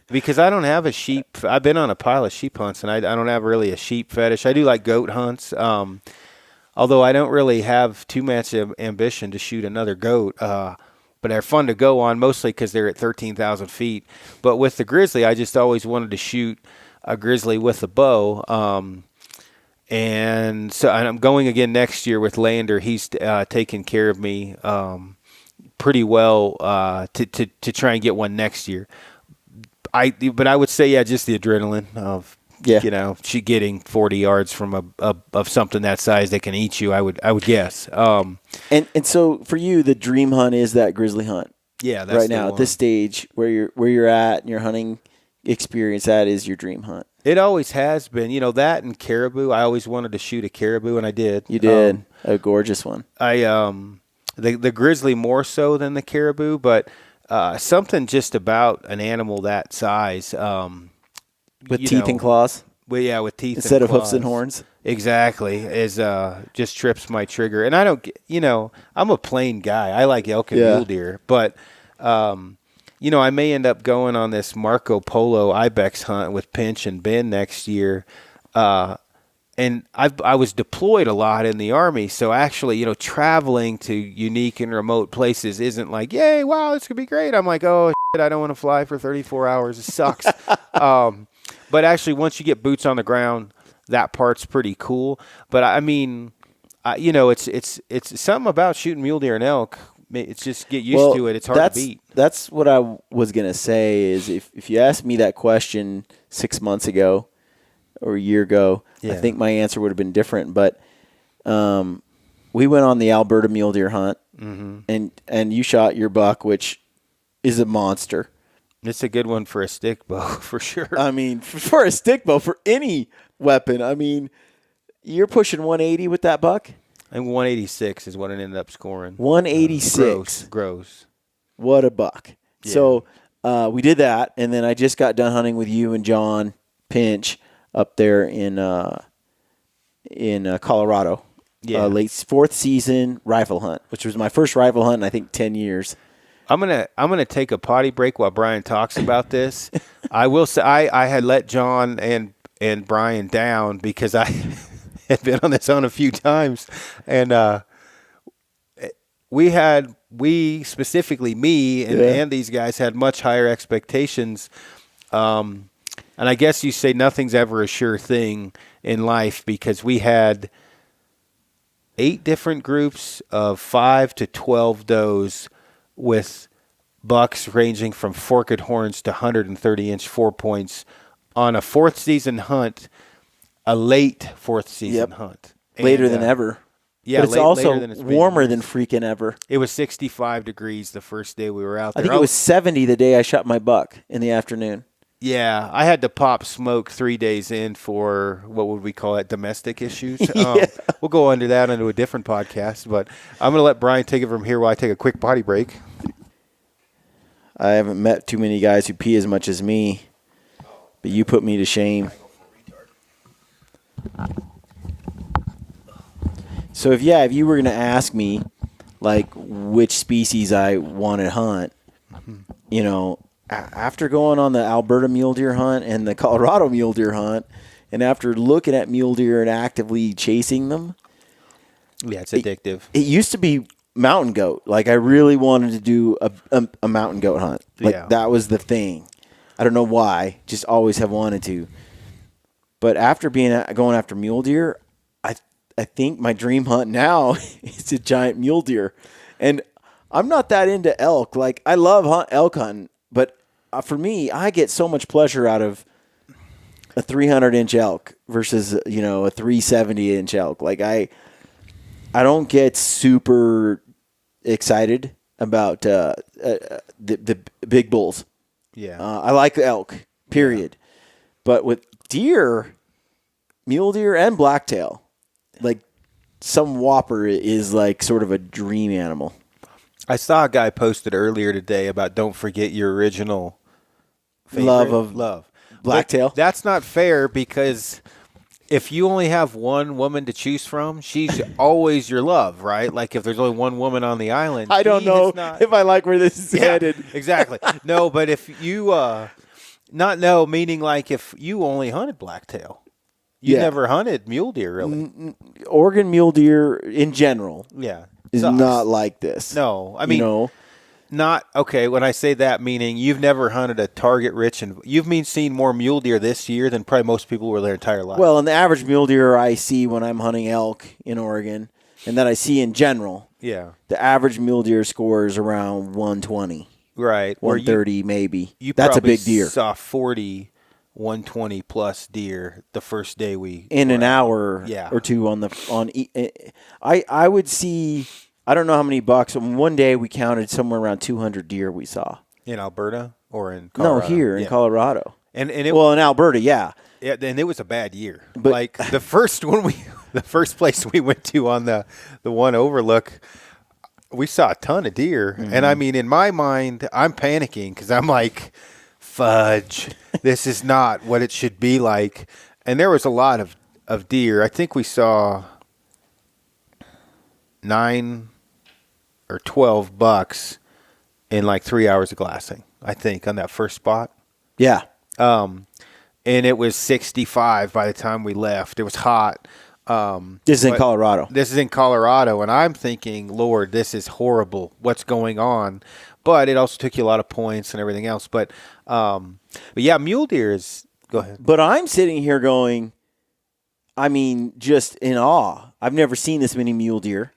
Because I don't have a sheep. I've been on a pile of sheep hunts, and I don't have really a sheep fetish. I do like goat hunts. Although I don't really have too much ambition to shoot another goat. But they're fun to go on, mostly because they're at 13,000 feet. But with the grizzly, I just always wanted to shoot a grizzly with a bow. And I'm going again next year with Lander. He's taking care of me pretty well to try and get one next year. But I would say, yeah, just the adrenaline of she getting 40 yards from of something that size that can eat you. I would guess. And so for you, the dream hunt is that grizzly hunt. Yeah, that's right now one. At this stage where you're at and your hunting experience, that is your dream hunt. It always has been, that and caribou. I always wanted to shoot a caribou, and I did. You did a gorgeous one. The grizzly more so than the caribou, but something just about an animal that size, with teeth and claws. Well, yeah, with teeth instead and of hoofs claws. and horns. Exactly, is just trips my trigger, and I don't. I'm a plain guy. I like elk and mule deer, but. I may end up going on this Marco Polo ibex hunt with Pinch and Ben next year. And I was deployed a lot in the Army. So actually, traveling to unique and remote places isn't like, yay, wow, this could be great. I'm like, oh, shit, I don't want to fly for 34 hours. It sucks. But actually, once you get boots on the ground, that part's pretty cool. But I mean, it's something about shooting mule deer and elk. It's just get used to it. It's hard to beat. That's what I was going to say is if you asked me that question 6 months ago or a year ago, I think my answer would have been different. But we went on the Alberta mule deer hunt, and you shot your buck, which is a monster. It's a good one for a stick bow, for sure. I mean, for a stick bow, for any weapon, I mean, you're pushing 180 with that buck? And 186 is what it ended up scoring. 186. Gross. What a buck. Yeah. So we did that, and then I just got done hunting with you and John Pinch up there in Colorado. Yeah. Late fourth season rifle hunt, which was my first rifle hunt in I think 10 years. I'm gonna take a potty break while Brian talks about this. I will say I had let John and Brian down because I had been on this hunt a few times, and we specifically me and these guys had much higher expectations. And I guess you say nothing's ever a sure thing in life because we had 8 different groups of 5 to 12 does with bucks ranging from forked horns to 130-inch 4-points on a fourth season hunt, a late fourth season hunt. Later than ever. Yeah, but it's also later than it's been. warmer than freaking ever. It was 65 degrees the first day we were out there. I think it was 70 the day I shot my buck in the afternoon. Yeah, I had to pop smoke 3 days in for, what would we call it, domestic issues. We'll go into that into a different podcast, but I'm going to let Brian take it from here while I take a quick potty break. I haven't met too many guys who pee as much as me, but you put me to shame. So if you were going to ask me, like, which species I want to hunt, after going on the Alberta mule deer hunt and the Colorado mule deer hunt, and after looking at mule deer and actively chasing them. Yeah, it's addictive. It used to be mountain goat. Like, I really wanted to do a mountain goat hunt. Like, that was the thing. I don't know why. Just always have wanted to. But after going after mule deer, I think my dream hunt now is a giant mule deer. And I'm not that into elk. Like, I love elk hunting, but for me, I get so much pleasure out of a 300-inch elk versus, a 370-inch elk. Like, I don't get super excited about the big bulls. Yeah. I like elk, period. Yeah. But with deer, mule deer and blacktail, like, some whopper is like sort of a dream animal. I saw a guy posted earlier today about don't forget your original favorite. Love blacktail. But that's not fair because if you only have one woman to choose from, she's always your love, right? Like if there's only one woman on the island, I don't know if I like where this is headed. Exactly. No, but if you not know, meaning like if you only hunted blacktail, you Yeah. never hunted mule deer, really. Oregon mule deer in general Yeah, is sucks. not like this. No, I mean, you know, not okay. When I say that, meaning you've never hunted a target rich, and you've seen more mule deer this year than probably most people were their entire life. well, and the average mule deer I see when I'm hunting elk in Oregon, and that I see in general, yeah, the average mule deer score is around 120, right. Where 130 maybe. you That's a probably big deer. Saw 40, 120 plus deer the first day we In an were out. hour Yeah. or two I would see, I don't know how many bucks. One day we counted somewhere around 200 deer we saw. In Alberta or in Colorado? No, here in Yeah. Colorado. And it Well, in Alberta, yeah. Yeah, and it was a bad year. But- like the first place we went to on the one overlook, we saw a ton of deer, and I mean, in my mind, I'm panicking because I'm like, fudge, this is not what it should be like. And there was a lot of deer. I think we saw 9 or 12 bucks in like 3 hours of glassing, I think, on that first spot. Yeah. And it was 65 by the time we left. It was hot. This is in But Colorado. This is in Colorado, and I'm thinking, Lord, this is horrible. What's going on? But it also took you a lot of points and everything else. But yeah, mule deer is. Go ahead. But I'm sitting here going, I mean, just in awe. I've never seen this many mule deer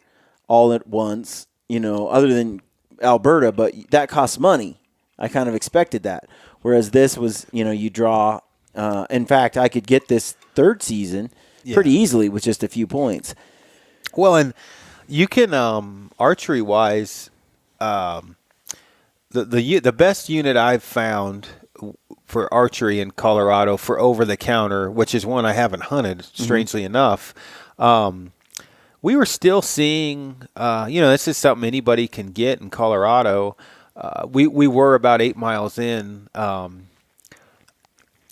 all at once, you know, other than Alberta, but that costs money. I kind of expected that. Whereas this was, you know, you draw. In fact, I could get this third season pretty easily with just a few points. Well, and you can archery wise, the best unit I've found for archery in Colorado for over the counter, which is one I haven't hunted, strangely enough. We were still seeing, this is something anybody can get in Colorado. We were about 8 miles in.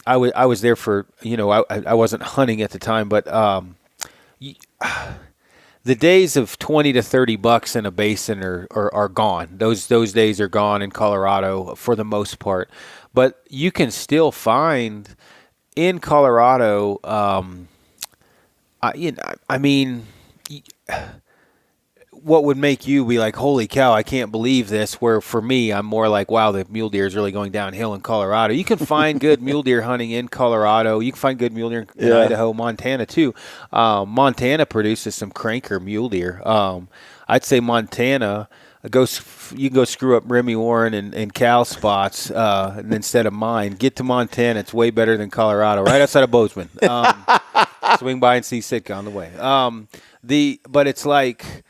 I was there for, I wasn't hunting at the time, but the days of 20 to 30 bucks in a basin are gone. Those days are gone in Colorado for the most part. But you can still find in Colorado, what would make you be like, holy cow, I can't believe this, where for me, I'm more like, wow, the mule deer is really going downhill in Colorado. You can find good mule deer hunting in Colorado. You can find good mule deer in Idaho, Montana, too. Montana produces some cranker mule deer. I'd say Montana, you can go screw up Remy Warren and Cal spots instead of mine. Get to Montana. It's way better than Colorado, right outside of Bozeman. Swing by and see Sitka on the way. But it's like,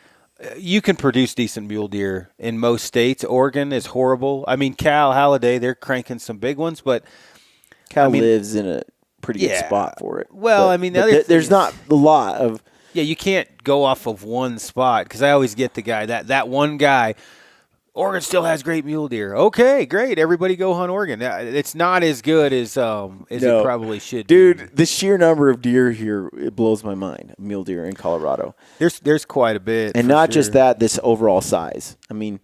you can produce decent mule deer in most states. Oregon is horrible. I mean, Cal, Halliday, they're cranking some big ones, but Cal lives in a pretty good Yeah. spot for it. Well, But- I mean, the but other thing there's is- not a lot of. yeah, you can't go off of one spot because I always get the guy, that one guy, Oregon still has great mule deer. Okay, great. Everybody go hunt Oregon. It's not as good as it No. probably should Dude, be. the sheer number of deer here, it blows my mind. Mule deer in Colorado. There's quite a bit. And for not just sure. that, this overall size. I mean,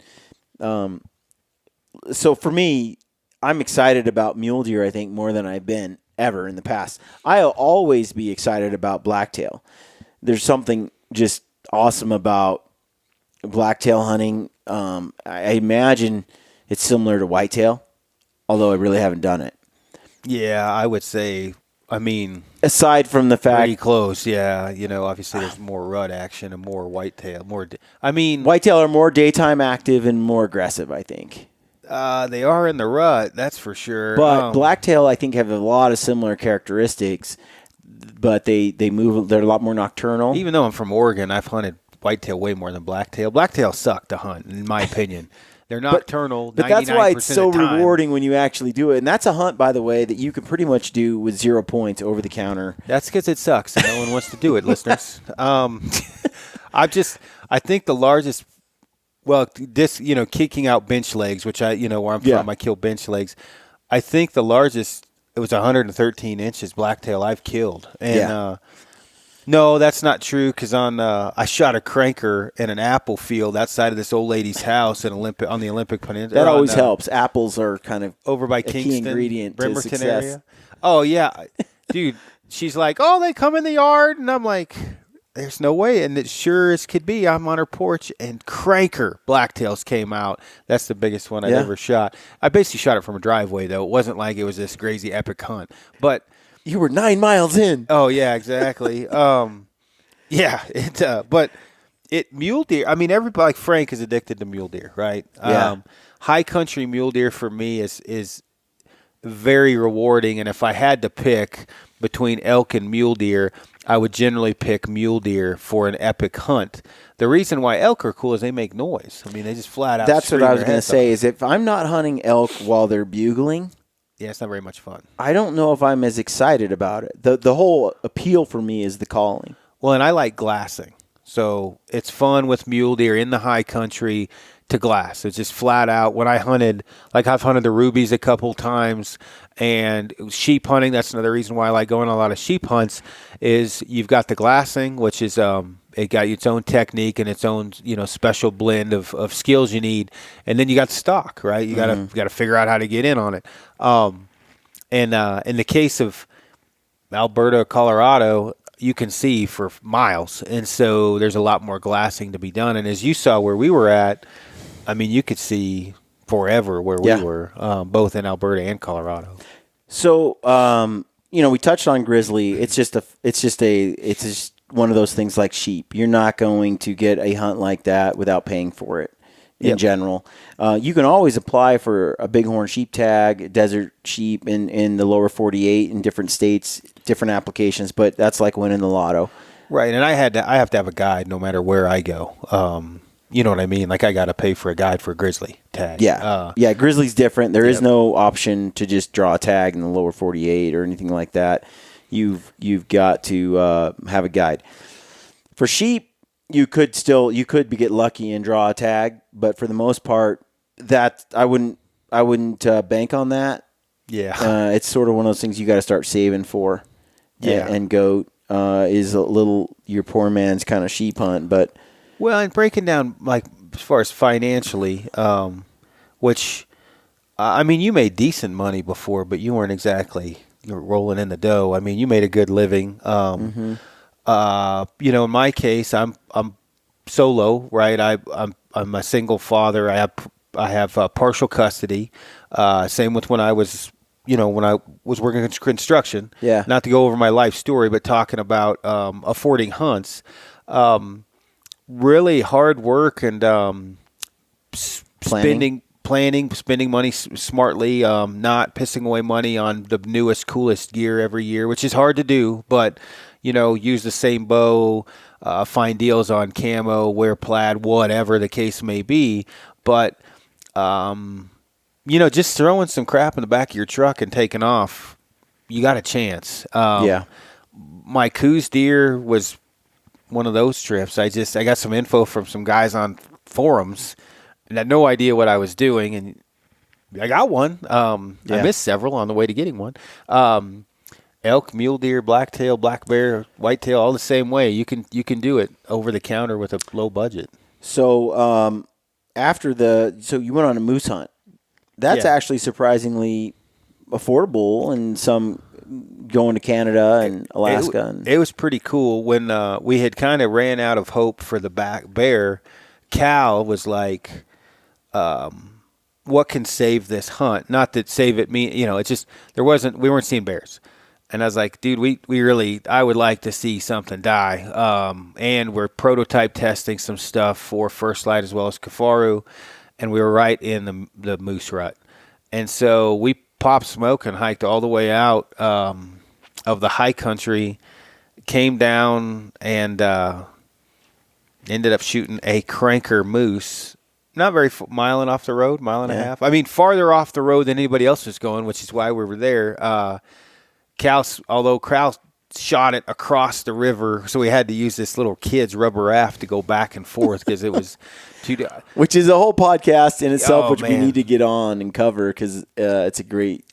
so for me, I'm excited about mule deer, I think, more than I've been ever in the past. I'll always be excited about blacktail. There's something just awesome about blacktail hunting. I imagine it's similar to whitetail, although I really haven't done it. Yeah, I would say, I mean, Aside from the pretty fact close. Yeah, obviously there's more rut action and more whitetail. whitetail are more daytime active and more aggressive, I think. They are in the rut, that's for sure. But blacktail, I think, have a lot of similar characteristics, but they move. They're a lot more nocturnal. Even though I'm from Oregon, I've hunted whitetail way more than blacktail. Blacktail suck to hunt, in my opinion. They're nocturnal. But that's why it's 99% so of the time. rewarding when you actually do it. And that's a hunt, by the way, that you can pretty much do with 0 points over the counter. That's because it sucks and no one wants to do it, listeners. I think the largest, kicking out bench legs, which where I'm Yeah. from, I kill bench legs. I think the largest it was 113 inches blacktail I've killed. And Yeah. no, that's not true because I shot a cranker in an apple field outside of this old lady's house on the Olympic Peninsula. That always helps. Apples are kind of over by a Kingston, key ingredient to Bremerton success. area. Oh yeah, dude. She's like, oh, they come in the yard, and I'm like, there's no way. And it sure as could be, I'm on her porch, and cranker blacktails came out. That's the biggest one I've Yeah. ever shot. I basically shot it from a driveway, though. It wasn't like it was this crazy epic hunt, but. You were 9 miles in. Oh yeah, exactly. But mule deer. I mean, everybody like Frank is addicted to mule deer, right? Yeah. High country mule deer for me is very rewarding, and if I had to pick between elk and mule deer, I would generally pick mule deer for an epic hunt. The reason why elk are cool is they make noise. I mean, they just flat out. That's what scream I was their going to heads say. off. Is if I'm not hunting elk while they're bugling, Yeah, it's not very much fun. I don't know if I'm as excited about it. The whole appeal for me is the calling. Well, and I like glassing. So it's fun with mule deer in the high country to glass. It's just flat out. When I hunted, like I've hunted the rubies a couple times, and sheep hunting, that's another reason why I like going on a lot of sheep hunts, is you've got the glassing, which is it got its own technique and its own, special blend of skills you need. And then you got the stock, right? You gotta figure out how to get in on it. And in the case of Alberta, Colorado, you can see for miles. And so there's a lot more glassing to be done. And as you saw where we were at, I mean, you could see forever where we were, both in Alberta and Colorado. So, we touched on grizzly. It's just one of those things like sheep. You're not going to get a hunt like that without paying for it. In general, you can always apply for a bighorn sheep tag, desert sheep in the lower 48 in different states, different applications, but that's like winning the lotto. Right, and I have to have a guide no matter where I go. You know what I mean? Like I got to pay for a guide for a grizzly tag. Yeah, grizzly's different. There is no option to just draw a tag in the lower 48 or anything like that. You've got to have a guide. For sheep, you could get lucky and draw a tag, but for the most part, that I wouldn't bank on that. Yeah, it's sort of one of those things you got to start saving for. Yeah, and goat is a little your poor man's kind of sheep hunt, but well, and breaking down like as far as financially, which I mean, you made decent money before, but you weren't exactly rolling in the dough. I mean, you made a good living. In my case, I'm solo, right? I'm a single father. I have partial custody. Same with when I was working in construction. Yeah. Not to go over my life story, but talking about affording hunts. Really hard work and spending money smartly, not pissing away money on the newest, coolest gear every year, which is hard to do, but use the same bow, find deals on camo, wear plaid, whatever the case may be. But, just throwing some crap in the back of your truck and taking off, you got a chance. My Coos deer was one of those trips. I got some info from some guys on forums and had no idea what I was doing. And I got one. I missed several on the way to getting one. Elk, mule deer, blacktail, black bear, whitetail, all the same way. You can do it over the counter with a low budget. So so you went on a moose hunt. That's actually surprisingly affordable, and some going to Canada and Alaska. It was pretty cool when we had kind of ran out of hope for the black bear. Cal was like, "What can save this hunt?" Not that save it mean, it's just we weren't seeing bears. And I was like, dude, I would like to see something die. And we're prototype testing some stuff for First Light as well as Kafaru. And we were right in the moose rut. And so we popped smoke and hiked all the way out of the high country, came down and ended up shooting a cranker moose. Not very mile and off the road, mile and a half. I mean, farther off the road than anybody else was going, which is why we were there. Although Kraus shot it across the river, so we had to use this little kid's rubber raft to go back and forth because it was too. Which is a whole podcast in itself, which we man. need to get on and cover because it's a great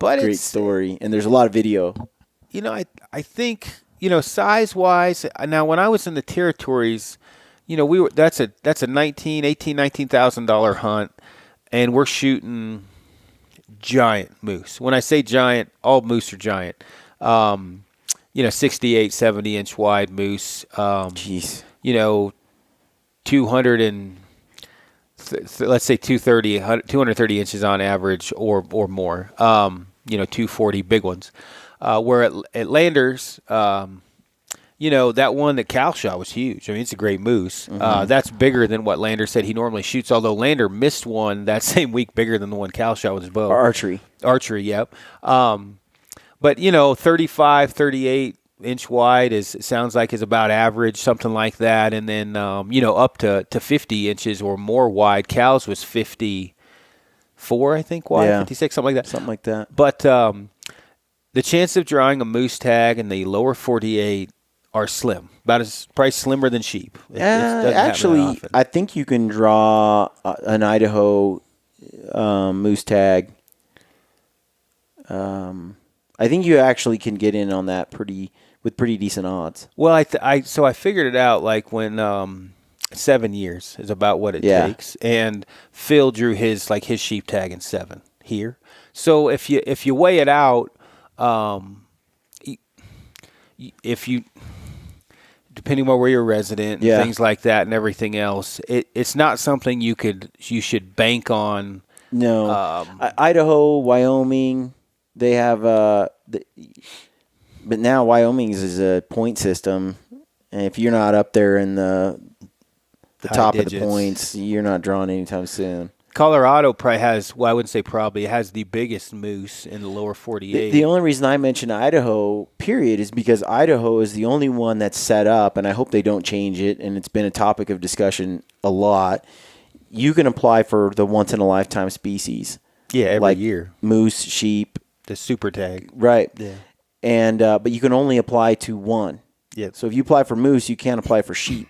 but Great it's story, and there's a lot of video. you know, I think, size wise. Now, when I was in the territories, that's a $19,000 hunt, and we're shooting giant moose. When I say giant, all moose are giant. 68, 70 inch wide moose. Jeez. 200 and let's say 230 inches on average or more. 240 big ones. Where at Landers, that one that Cal shot was huge. I mean, it's a great moose. That's bigger than what Lander said he normally shoots, although Lander missed one that same week bigger than the one Cal shot with his bow. Archery, yep. But, 35, 38 inch wide sounds like is about average, something like that. And then, up to 50 inches or more wide. Cal's was 54, I think, wide, 56, something like that. Something like that. But the chance of drawing a moose tag in the lower 48 are slim, probably slimmer than sheep. It doesn't happen Actually, that often. I think you can draw an Idaho moose tag. I think you actually can get in on that with pretty decent odds. Well, so I figured it out like when 7 years is about what it takes, and Phil drew his sheep tag in 7 here. So if you weigh it out, if you depending on where you're resident, and things like that, and everything else, it's not something you should bank on. No, Idaho, Wyoming, they have but now Wyoming is a point system, and if you're not up there in the top of the points, you're not drawing anytime soon. Colorado probably has, well, I wouldn't say probably, it has the biggest moose in the lower 48. The only reason I mention Idaho, period, is because Idaho is the only one that's set up, and I hope they don't change it, and it's been a topic of discussion a lot. You can apply for the once-in-a-lifetime species. Yeah, every like year. Moose, sheep. The super tag. Right. Yeah. And but you can only apply to one. Yeah. So if you apply for moose, you can't apply for sheep.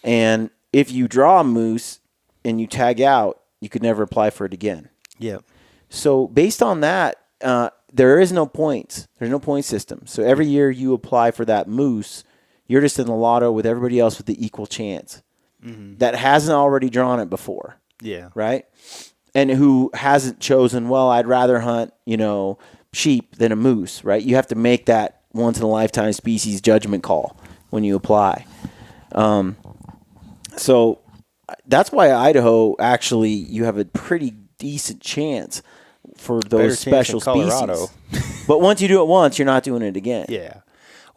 And if you draw a moose and you tag out, you could never apply for it again. Yeah. So based on that, there is no points. There's no point system. So every year you apply for that moose, you're just in the lotto with everybody else with the equal chance that hasn't already drawn it before. Yeah. Right? And who hasn't chosen, well, I'd rather hunt, sheep than a moose, right? You have to make that once-in-a-lifetime species judgment call when you apply. So that's why Idaho, actually, you have a pretty decent chance for those special species. But once you do it once, you're not doing it again. Yeah.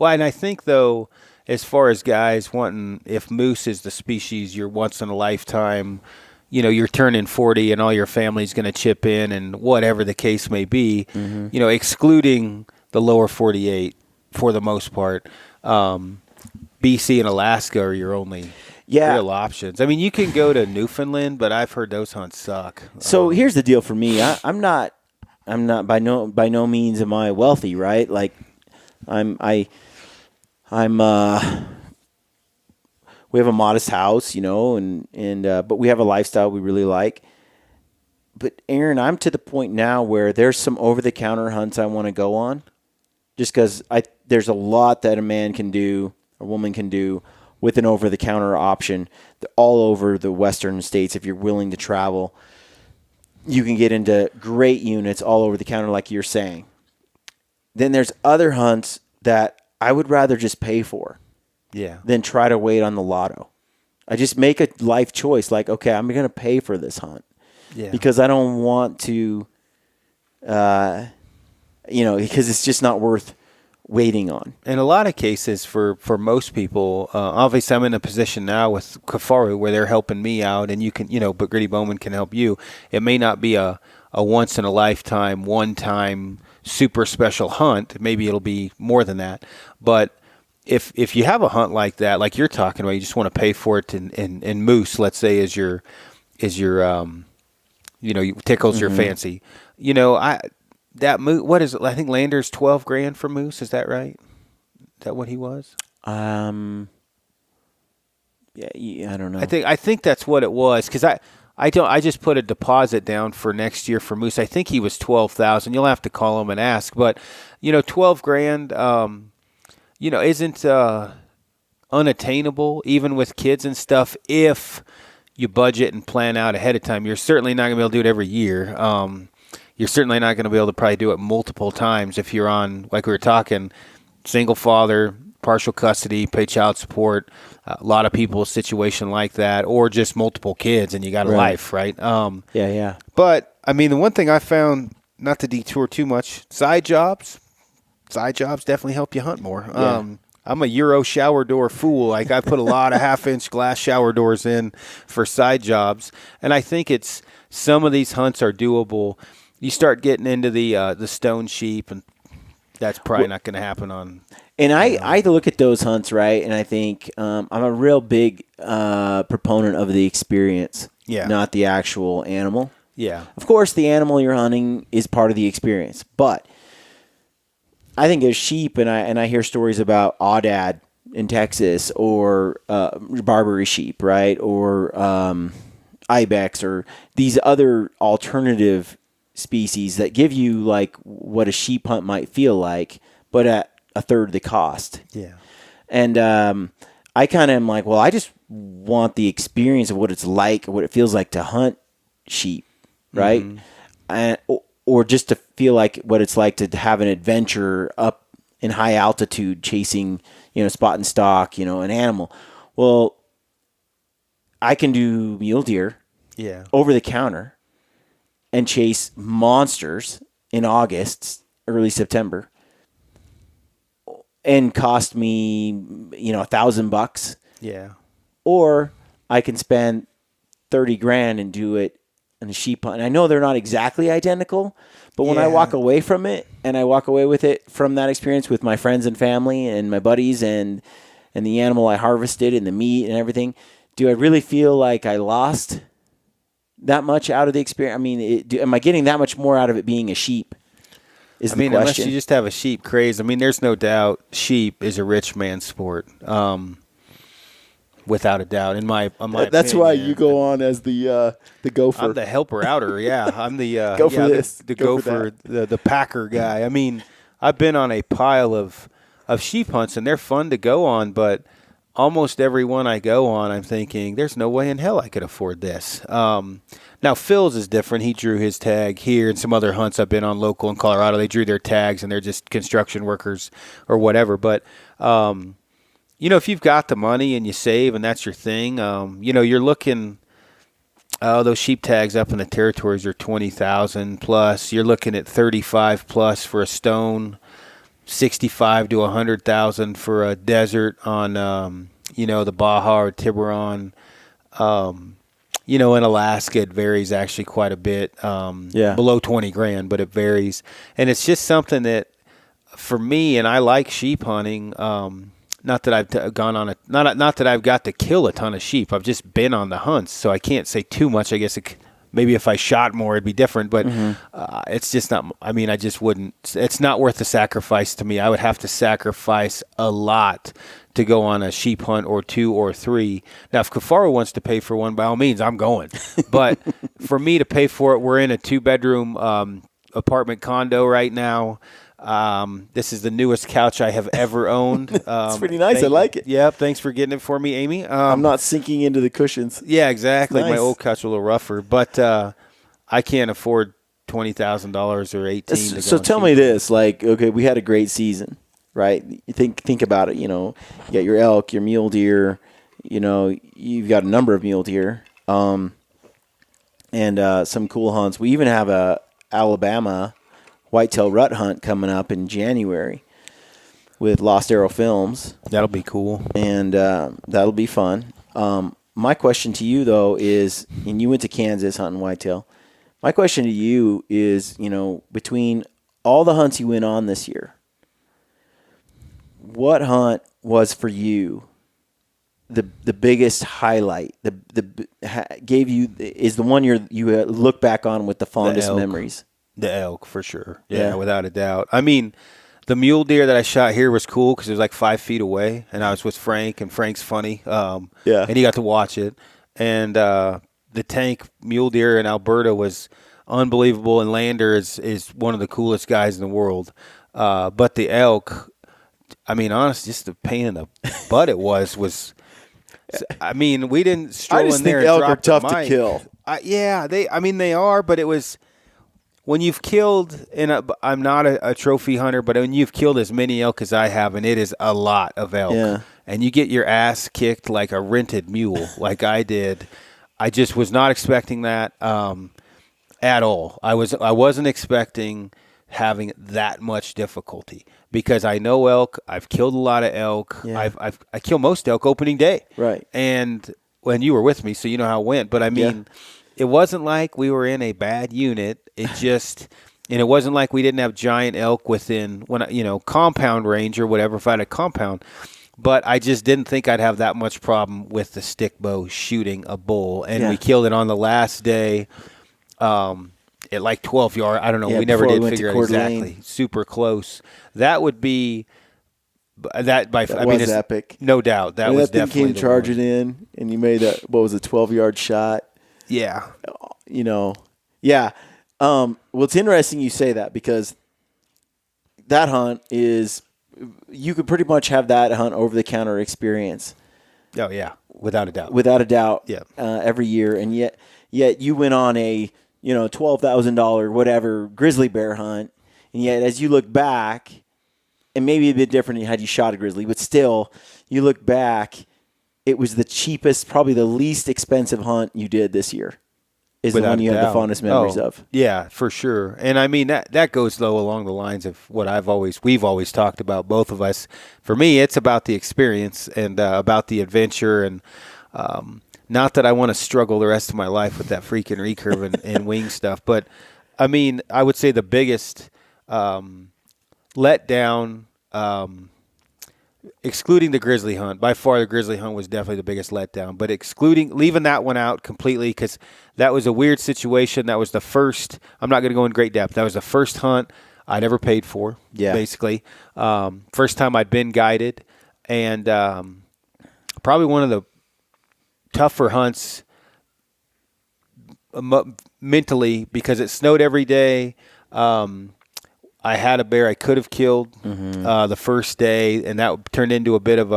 Well, and I think, though, as far as guys wanting, if moose is the species you're once in a lifetime, you're turning 40 and all your family's going to chip in and whatever the case may be, excluding the lower 48 for the most part, BC and Alaska are your only real options. I mean, you can go to Newfoundland, but I've heard those hunts suck. So here's the deal for me. I'm not by no means am I wealthy, right? Like we have a modest house, but we have a lifestyle we really like. But Aaron, I'm to the point now where there's some over-the-counter hunts I want to go on, just because there's a lot that a man can do, a woman can do with an over-the-counter option all over the western states. If you're willing to travel, you can get into great units all over the counter, like you're saying. Then there's other hunts that I would rather just pay for. Yeah. Than try to wait on the lotto. I just make a life choice, like, okay, I'm going to pay for this hunt. Yeah. Because I don't want to, because it's just not worth waiting on. In a lot of cases, for most people, obviously I'm in a position now with Kafaru where they're helping me out, and you can, but Gritty Bowman can help you. It may not be a once in a lifetime, one-time super special hunt. Maybe it'll be more than that. But if you have a hunt like that, like you're talking about, you just want to pay for it, and moose, let's say, is your tickles your fancy. That moose, what is it? I think Lander's $12,000 for moose. Is that right? Is that what he was? Yeah, I don't know. I think that's what it was, because I just put a deposit down for next year for moose. I think he was 12,000. You'll have to call him and ask, but 12 grand, isn't unattainable even with kids and stuff if you budget and plan out ahead of time. You're certainly not going to be able to do it every year. You're certainly not going to be able to probably do it multiple times if you're on, like we were talking, single father, partial custody, pay child support. A lot of people, a situation like that, or just multiple kids and you got a life, right? Yeah. But, I mean, the one thing I found, not to detour too much, side jobs definitely help you hunt more. Yeah. I'm a Euro shower door fool. Like, I put a lot of half-inch glass shower doors in for side jobs, and I think it's some of these hunts are doable. You start getting into the stone sheep, and that's probably not going to happen on. And I look at those hunts, right, and I think I'm a real big proponent of the experience, not the actual animal. Yeah. Of course, the animal you're hunting is part of the experience, but I think of sheep, and I hear stories about Aoudad in Texas, or Barbary sheep, right, or ibex, or these other alternative species that give you like what a sheep hunt might feel like, but at a third the cost. Yeah. And I kind of am like, well, I just want the experience of what it's like, what it feels like to hunt sheep, right? And or just to feel like what it's like to have an adventure up in high altitude chasing, spot and stalk, an animal. Well, I can do mule deer over the counter and chase monsters in August, early September, and cost me, $1,000. Yeah. Or I can spend 30 grand and do it in a sheep hunt. And I know they're not exactly identical, but when I walk away from it, and I walk away with it from that experience with my friends and family and my buddies and the animal I harvested and the meat and everything, do I really feel like I lost that much out of the experience? I mean, am I getting that much more out of it being a sheep? Is the question. Unless you just have a sheep craze. I mean, there's no doubt sheep is a rich man's sport. Without a doubt, in my that's opinion. why you go on as the gopher. I'm the helper outer. Yeah, I'm the Go for this. the Go for gopher, the packer guy. I mean, I've been on a pile of sheep hunts, and they're fun to go on, but almost every one I go on, I'm thinking, there's no way in hell I could afford this. Now, Phil's is different. He drew his tag here, and some other hunts I've been on local in Colorado, they drew their tags, and they're just construction workers or whatever. But if you've got the money and you save and that's your thing, you're looking. Those sheep tags up in the territories are 20,000 plus. You're looking at 35 plus for a stone, 65 to 100,000 for a desert on, the Baja or Tiburon. In Alaska it varies actually quite a bit. Below 20 grand, but it varies, and it's just something that for me, and I like sheep hunting. Not that I've gone on not that I've got to kill a ton of sheep. I've just been on the hunts, so I can't say too much. I guess maybe if I shot more, it'd be different. But it's just not. I mean, I just wouldn't. It's not worth the sacrifice to me. I would have to sacrifice a lot to go on a sheep hunt or two or three. Now, if Kifaru wants to pay for one, by all means, I'm going. But for me to pay for it, we're in a 2-bedroom apartment condo right now. This is the newest couch I have ever owned. It's pretty nice. I like it. Yeah, thanks for getting it for me, Amy. I'm not sinking into the cushions. Yeah, exactly. Nice. My old couch was a little rougher, but I can't afford $20,000 or $18,000 to go. So tell me this: like, okay, we had a great season, right? You think about it. You got your elk, your mule deer. You've got a number of mule deer, and some cool hunts. We even have a Alabama whitetail rut hunt coming up in January with Lost Arrow Films. That'll be cool. And that'll be fun. My question to you, though, is, and you went to Kansas hunting whitetail. My question to you is, between all the hunts you went on this year, what hunt was for you the biggest highlight? Gave you is the one you look back on with the fondest memories? The elk, for sure. Yeah, without a doubt. I mean, the mule deer that I shot here was cool because it was like 5 feet away, and I was with Frank, and Frank's funny. And he got to watch it. And the tank mule deer in Alberta was unbelievable, and Lander is one of the coolest guys in the world. But the elk, I mean, honestly, just the pain in the butt it was. I mean, we didn't stroll I just in there think and elk are drop tough the to mic. kill. They are, but it was when you've killed, and I'm not a trophy hunter, but when you've killed as many elk as I have, and it is a lot of elk, Yeah. and you get your ass kicked like a rented mule, like I did. I just was not expecting that at all. I wasn't expecting having that much difficulty because I know elk. I've killed a lot of elk. Yeah. I kill most elk opening day. Right. And when you were with me, so you know how it went. But I mean, it wasn't like we were in a bad unit. It just, and it wasn't like we didn't have giant elk within compound range or whatever. If I had a compound. But I just didn't think I'd have that much problem with the stick bow shooting a bull. And we killed it on the last day at like 12 yards. I don't know. Yeah, we never before we did went to figure out Coeur exactly. d'Alene. Super close. That would be that by. That I mean, was it's epic. No doubt. That When was that thing definitely came the charging one. in, and you made what was a 12-yard shot. Yeah. Yeah. Well, it's interesting you say that because that hunt is, you could pretty much have that hunt over-the-counter experience. Oh, yeah. Without a doubt. Without a doubt. Yeah. Every year, and yet you went on a $12,000 whatever grizzly bear hunt, and yet as you look back, and maybe a bit different had you shot a grizzly, but still, you look back, it was the cheapest, probably the least expensive hunt you did this year. Is the Without one you a have the doubt. fondest memories of. Yeah, for sure. And I mean that goes though along the lines of what we've always talked about, both of us. For me, it's about the experience and about the adventure, and not that I want to struggle the rest of my life with that freaking recurve and wing stuff. But I mean, I would say the biggest letdown, excluding the grizzly hunt, by far the grizzly hunt was definitely the biggest letdown. But leaving that one out completely, because that was a weird situation. That was the first. I'm not going to go in great depth. That was the first hunt I'd ever paid for. Yeah. Basically, first time I'd been guided, and probably one of the tougher hunts mentally because it snowed every day. I had a bear I could have killed the first day, and that turned into a bit of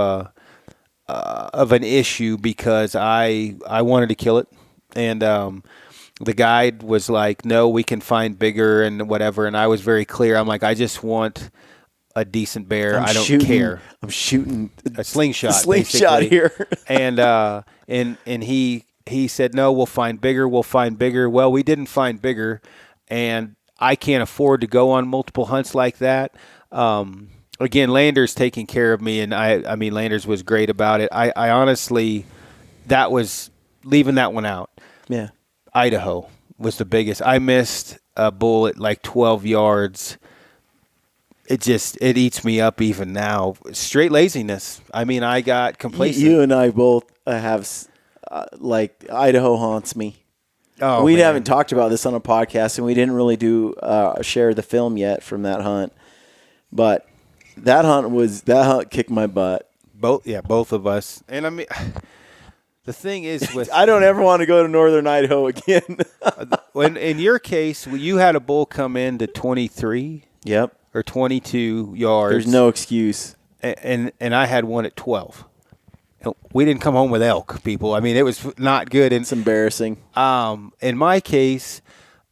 an issue because I wanted to kill it, and the guide was like, "No, we can find bigger and whatever." And I was very clear. I'm like, "I just want a decent bear. I don't care. I'm shooting A slingshot, slingshot basically." here. and he said, "No, we'll find bigger. We'll find bigger." Well, we didn't find bigger, and I can't afford to go on multiple hunts like that. Again, Landers taking care of me, and I mean, Landers was great about it. I honestly, that was leaving that one out. Yeah. Idaho was the biggest. I missed a bull at like 12 yards. It eats me up even now. Straight laziness. I mean, I got complacent. You and I both have like Idaho haunts me. Oh, we man. haven't talked about this on a podcast, and we didn't really do share the film yet from that hunt. But that hunt kicked my butt. Both of us. And I mean, the thing is with I don't ever want to go to northern Idaho again. when in your case, when you had a bull come in to 23 Yep. or 22 yards. There's no excuse. And I had one at 12. We didn't come home with elk, people. I mean, it was not good. And It's embarrassing. in my case,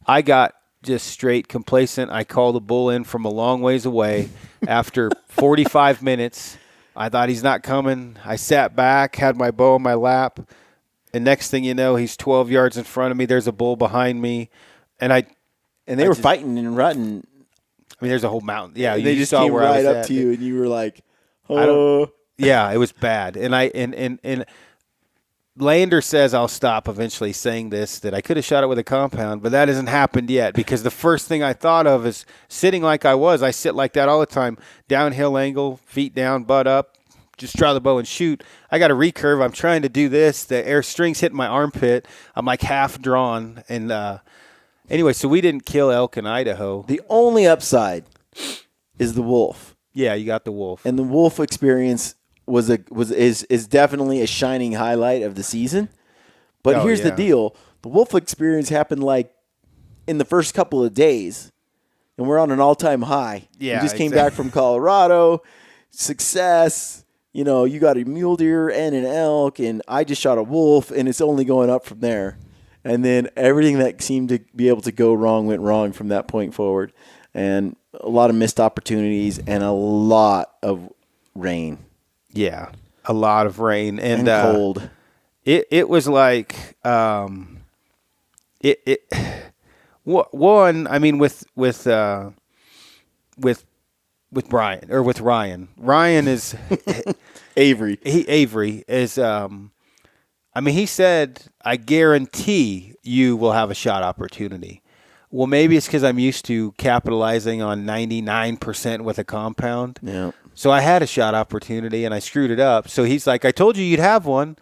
I got just straight complacent. I called the bull in from a long ways away. After 45 minutes, I thought he's not coming. I sat back, had my bow in my lap, and next thing you know, he's 12 yards in front of me. There's a bull behind me, and they were fighting and rutting. I mean, there's a whole mountain. Yeah, They you just saw came where I right was up at. to you, and you were like, I don't- "Oh, Yeah, it was bad. And Lander says I'll stop eventually saying this, that I could have shot it with a compound, but that hasn't happened yet because the first thing I thought of is sitting like I was. I sit like that all the time. Downhill angle, feet down, butt up, just draw the bow and shoot. I got a recurve. I'm trying to do this. The air string's hitting my armpit. I'm like half drawn. And anyway, so we didn't kill elk in Idaho. the only upside is the wolf." Yeah, you got the wolf. And the wolf experience is definitely a shining highlight of the season. But Oh, here's the yeah. deal: The wolf experience happened like in the first couple of days, and we're on an all-time high. Yeah, we just came back from Colorado, success. You know, you got a mule deer and an elk, and I just shot a wolf, and it's only going up from there. And then everything that seemed to be able to go wrong went wrong from that point forward. And a lot of missed opportunities and a lot of rain Yeah, a lot of rain and and cold. It was like one. I mean, with Brian or with Ryan. Ryan is Avery. Avery is. I mean, he said, "I guarantee you will have a shot opportunity." Well, maybe it's because I'm used to capitalizing on 99% with a compound. Yeah. So I had a shot opportunity and I screwed it up. So he's like, "I told you you'd have one."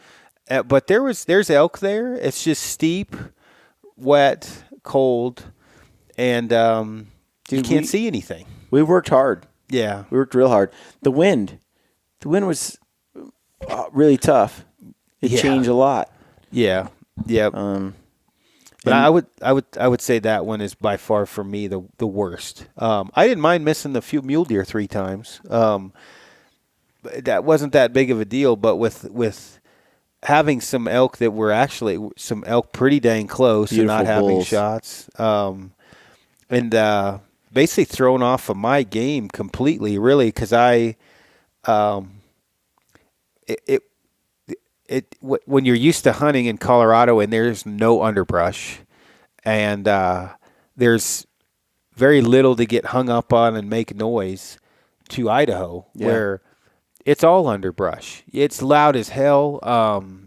But there's elk there. It's just steep, wet, cold, and you can't see anything. We worked hard. Yeah. We worked real hard. The wind was really tough. It Yeah. changed a lot. Yeah. Yeah. But I would say that one is by far for me the worst. I didn't mind missing the few mule deer 3 times. That wasn't that big of a deal. But with having some elk that were actually some elk pretty dang close and not Beautiful having bulls. shots, and basically thrown off of my game completely, really, because when you're used to hunting in Colorado and there's no underbrush and there's very little to get hung up on and make noise, to Idaho where it's all underbrush. It's loud as hell.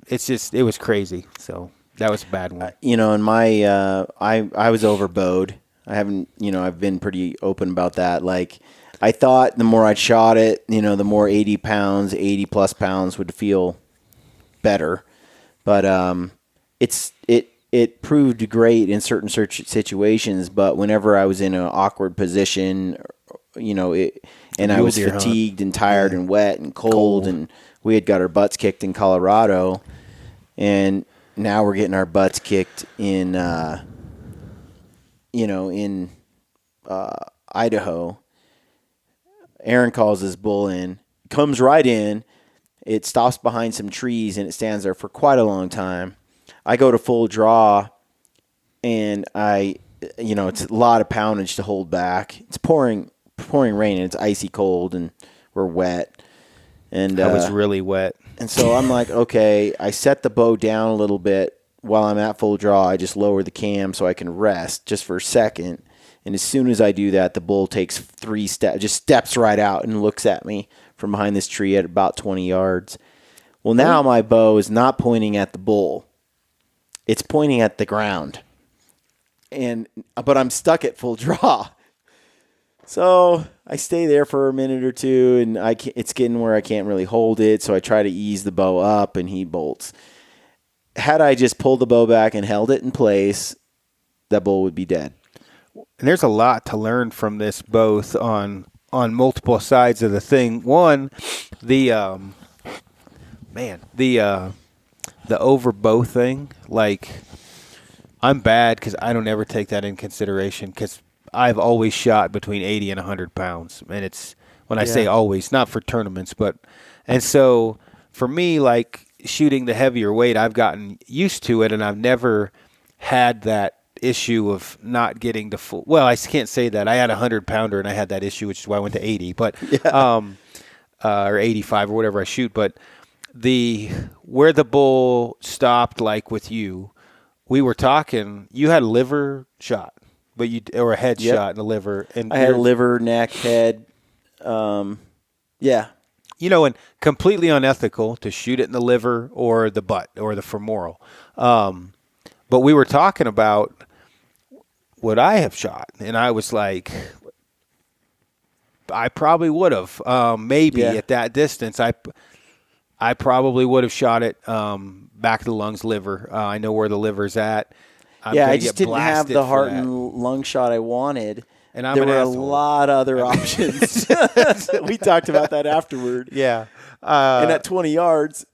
It was crazy. So that was a bad one. You know, in my I was overbowed. I've been pretty open about that. Like, I thought the more I shot it, you know, the more 80 plus pounds would feel better. But it proved great in certain situations. But whenever I was in an awkward position, you know, and I was Mule deer hunt. fatigued and tired and wet and cold, and we had got our butts kicked in Colorado, and now we're getting our butts kicked in Idaho. Aaron calls this bull in, comes right in. It stops behind some trees and it stands there for quite a long time. I go to full draw, and it's a lot of poundage to hold back. It's pouring rain and it's icy cold and we're wet. And I was really wet. and so I'm like, okay, I set the bow down a little bit while I'm at full draw. I just lower the cam so I can rest just for a second. And as soon as I do that, the bull takes 3 steps, just steps right out and looks at me from behind this tree at about 20 yards. Well, now my bow is not pointing at the bull. It's pointing at the ground. But I'm stuck at full draw. So I stay there for a minute or two, and it's getting where I can't really hold it, so I try to ease the bow up, and he bolts. Had I just pulled the bow back and held it in place, that bull would be dead. And there's a lot to learn from this, both on multiple sides of the thing. One, the over bow thing. Like, I'm bad because I don't ever take that in consideration because I've always shot between 80 and 100 pounds. And it's, when I say always, not for tournaments, and so for me, like, shooting the heavier weight, I've gotten used to it, and I've never had that issue of not getting to full. Well, I can't say that. I had a 100-pounder and I had that issue, which is why I went to 80, but or 85 or whatever I shoot. But where the bull stopped, like with you, we were talking. You had a liver shot, or a head shot in the liver, and I had a liver, neck, head. Yeah. You know, and completely unethical to shoot it in the liver or the butt or the femoral. But we were talking about what I have shot, and I was like, I probably would have, maybe at that distance. I probably would have shot it back of the lungs, liver. I know where the liver's at. I just didn't have the heart and lung shot I wanted. And I'm there an were asshole. a lot of other options. We talked about that afterward. Yeah. And at 20 yards,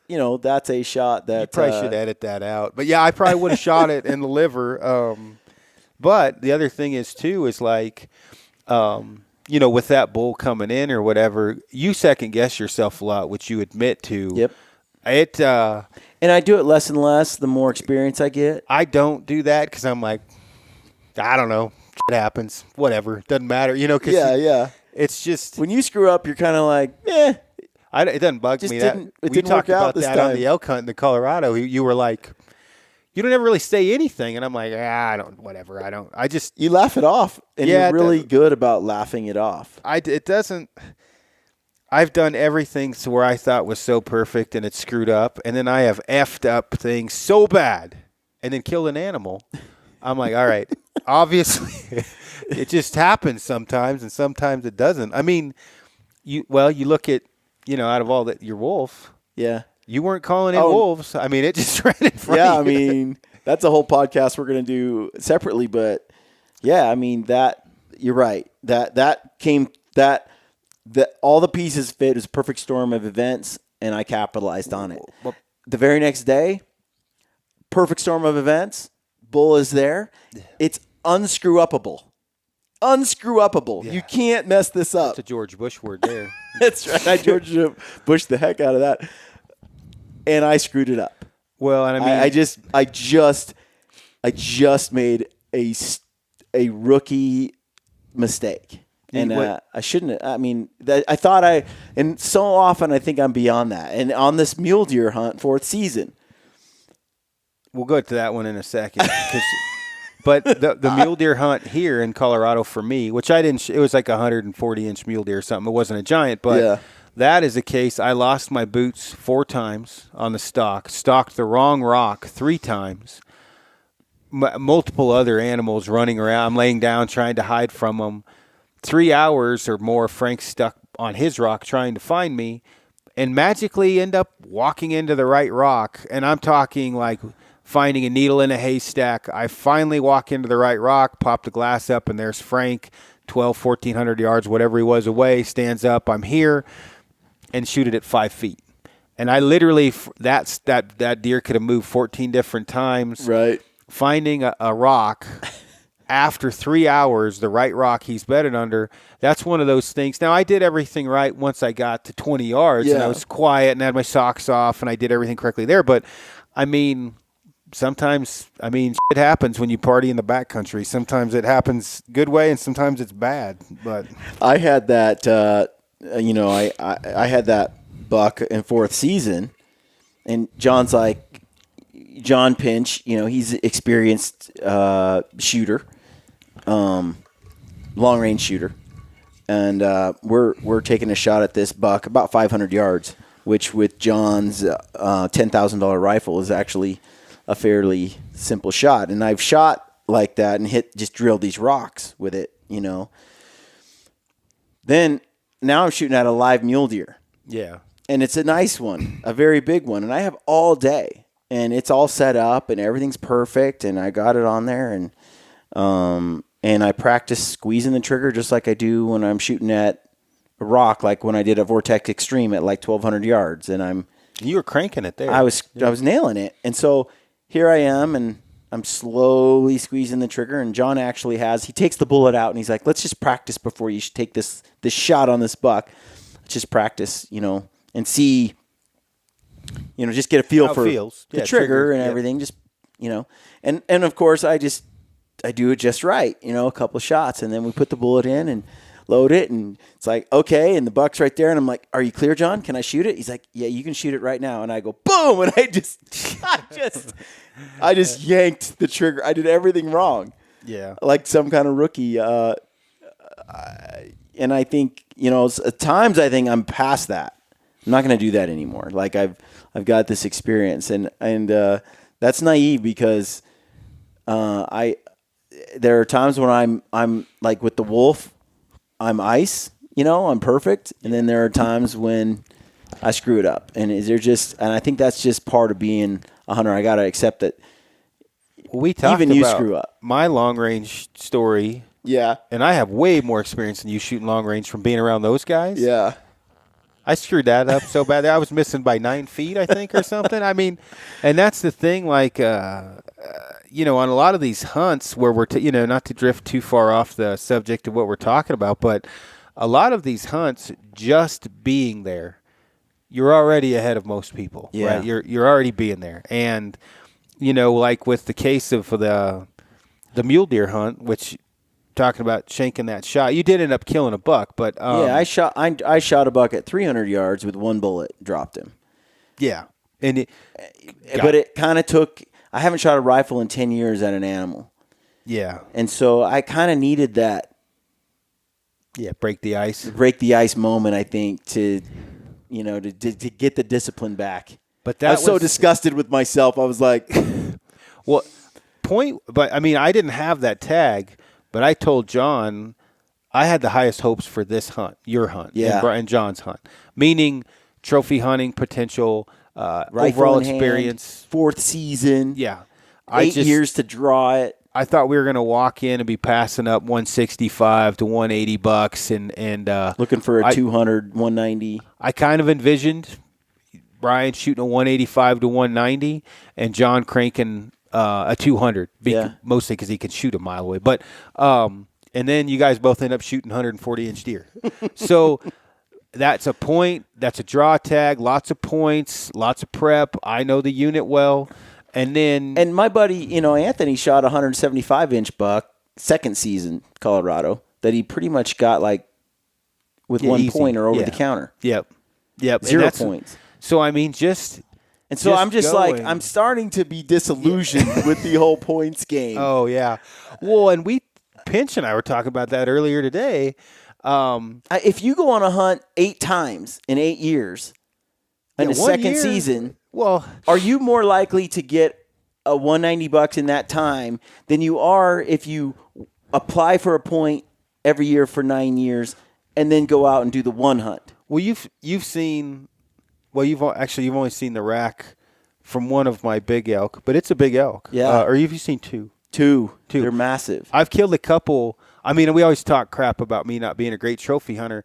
that's a shot that You probably should edit that out. But yeah, I probably would have shot it in the liver. But the other thing is too is like, with that bull coming in or whatever, you second guess yourself a lot, which you admit to. Yep. And I do it less and less the more experience I get. I don't do that because I'm like, I don't know, shit happens, whatever, doesn't matter, 'cause Yeah. it's just When you screw up, you're kind of like, it doesn't bug Just me didn't- that it we didn't talked work out about this that on time. the elk hunt in the Colorado. You were like, you don't ever really say anything, and I'm like, I don't, whatever, I just you laugh it off, and Yeah, you're it really does. good about laughing it off. it doesn't. I've done everything to where I thought was so perfect and it's screwed up, and then I have effed up things so bad, and then killed an animal. I'm like, all right, obviously, it just happens sometimes, and sometimes it doesn't. I mean, you look at out of all that, your wolf. Yeah. You weren't calling in Oh. wolves. I mean, it just ran in front Yeah, I of you. mean, that's a whole podcast we're going to do separately, but yeah, I mean, that you're right. That came that all the pieces fit. It was a perfect storm of events, and I capitalized on it. The very next day, perfect storm of events. Bull is there. It's unscrew-upable. Unscrew-upable. You can't mess this up. It's a George Bush word there. That's right. I George Bush the heck out of that, and I screwed it up. Well, and I mean, I just made a rookie mistake, and I shouldn't. I mean, and so often I think I'm beyond that. And on this mule deer hunt, 4th season, we'll go to that one in a second. But the mule deer hunt here in Colorado for me, which I didn't, it was like a 140-inch mule deer or something. It wasn't a giant, but that is a case. I lost my boots 4 times on the stalked the wrong rock 3 times. Multiple other animals running around. I'm laying down trying to hide from them. 3 hours or more, Frank's stuck on his rock trying to find me, and magically end up walking into the right rock. And I'm talking like finding a needle in a haystack. I finally walk into the right rock, pop the glass up, and there's Frank, 1,400 yards, whatever he was away, stands up. I'm here, and shoot it at 5 feet. And I literally, that deer could have moved 14 different times. right? Finding a rock after 3 hours, the right rock he's bedded under, that's one of those things. Now, I did everything right once I got to 20 yards, and I was quiet and had my socks off, and I did everything correctly there. But, I mean, sometimes, shit happens when you party in the backcountry. Sometimes it happens good way, and sometimes it's bad. But I had that. I had that buck in 4th season, and John's like, John Pinch, he's an experienced shooter, long range shooter, and we're taking a shot at this buck about 500 yards, which with John's $10,000 rifle is actually a fairly simple shot. And I've shot like that and just drilled these rocks with it, Then now I'm shooting at a live mule deer. yeah. And it's a nice one, a very big one. And I have all day. And it's all set up and everything's perfect. And I got it on there. And I practice squeezing the trigger just like I do when I'm shooting at a rock, like when I did a Vortex Extreme at like 1,200 yards. And You were cranking it there. I was nailing it. And so here I am, and I'm slowly squeezing the trigger. And John actually he takes the bullet out, and he's like, let's just practice before you take this shot on this buck. Let's just practice, and see, just get a feel How it for feels. the Yeah, trigger and yeah. everything. Just, and of course I do it just right, a couple of shots, and then we put the bullet in and load it, and it's like, okay, and the buck's right there, and I'm like, are you clear, John? Can I shoot it? He's like, yeah, you can shoot it right now. And I go, boom, and I just yanked the trigger. I did everything wrong, Yeah. like some kind of rookie. And I think, at times I think I'm past that. I'm not going to do that anymore. Like I've got this experience, and that's naive because there are times when I'm like with the wolf, I'm ice, I'm perfect, and then there are times when I screw it up, and I think that's just part of being a hunter. I got to accept that. We talked Even you about screw up. my long range story, Yeah, and I have way more experience than you shooting long range from being around those guys. yeah, I screwed that up so bad. I was missing by 9 feet, I think, or something. I mean, and that's the thing, like, on a lot of these hunts where we're, not to drift too far off the subject of what we're talking about, but a lot of these hunts, just being there, you're already ahead of most people, Yeah. right? You're already being there. And, like with the case of the mule deer hunt, which talking about shanking that shot, you did end up killing a buck, but yeah, I shot a buck at 300 yards with one bullet, dropped him. yeah, and But it kind of took. I haven't shot a rifle in 10 years at an animal, yeah, and so I kind of needed that break the ice. break the ice moment. I think to get the discipline back. But I that was so disgusted with myself. I was like, well, but I mean, I didn't have that tag, but I told John I had the highest hopes for this hunt, your hunt, Yeah. and John's hunt, meaning trophy hunting potential, rifle overall in hand, experience. 4th season. Yeah, 8 years to draw it. I thought we were going to walk in and be passing up 165 to 180 bucks, and Looking for a 200, 190. I kind of envisioned Brian shooting a 185 to 190, and John cranking a 200, Yeah. mostly because he can shoot a mile away. But and then you guys both end up shooting 140-inch deer. So that's a point. That's a draw tag. Lots of points. Lots of prep. I know the unit well. And then And my buddy, Anthony shot a 175-inch buck, second season, Colorado, that he pretty much got with Yeah, 1 easy. point or over Yeah. the counter. Yep. And 0 that's- points. So I mean, just And so just I'm just going. I'm starting to be disillusioned with the whole points game. Oh yeah. Well, and Pinch and I were talking about that earlier today. If you go on a hunt 8 times in 8 years, in Yeah, the 1 second year- season, Well, are you more likely to get a 190 bucks in that time than you are if you apply for a point every year for 9 years and then go out and do the one hunt? well, you've seen. Well, you've only seen the rack from one of my big elk, but it's a big elk. Yeah. Or have you seen two? Two. Two. They're massive. I've killed a couple. I mean, we always talk crap about me not being a great trophy hunter,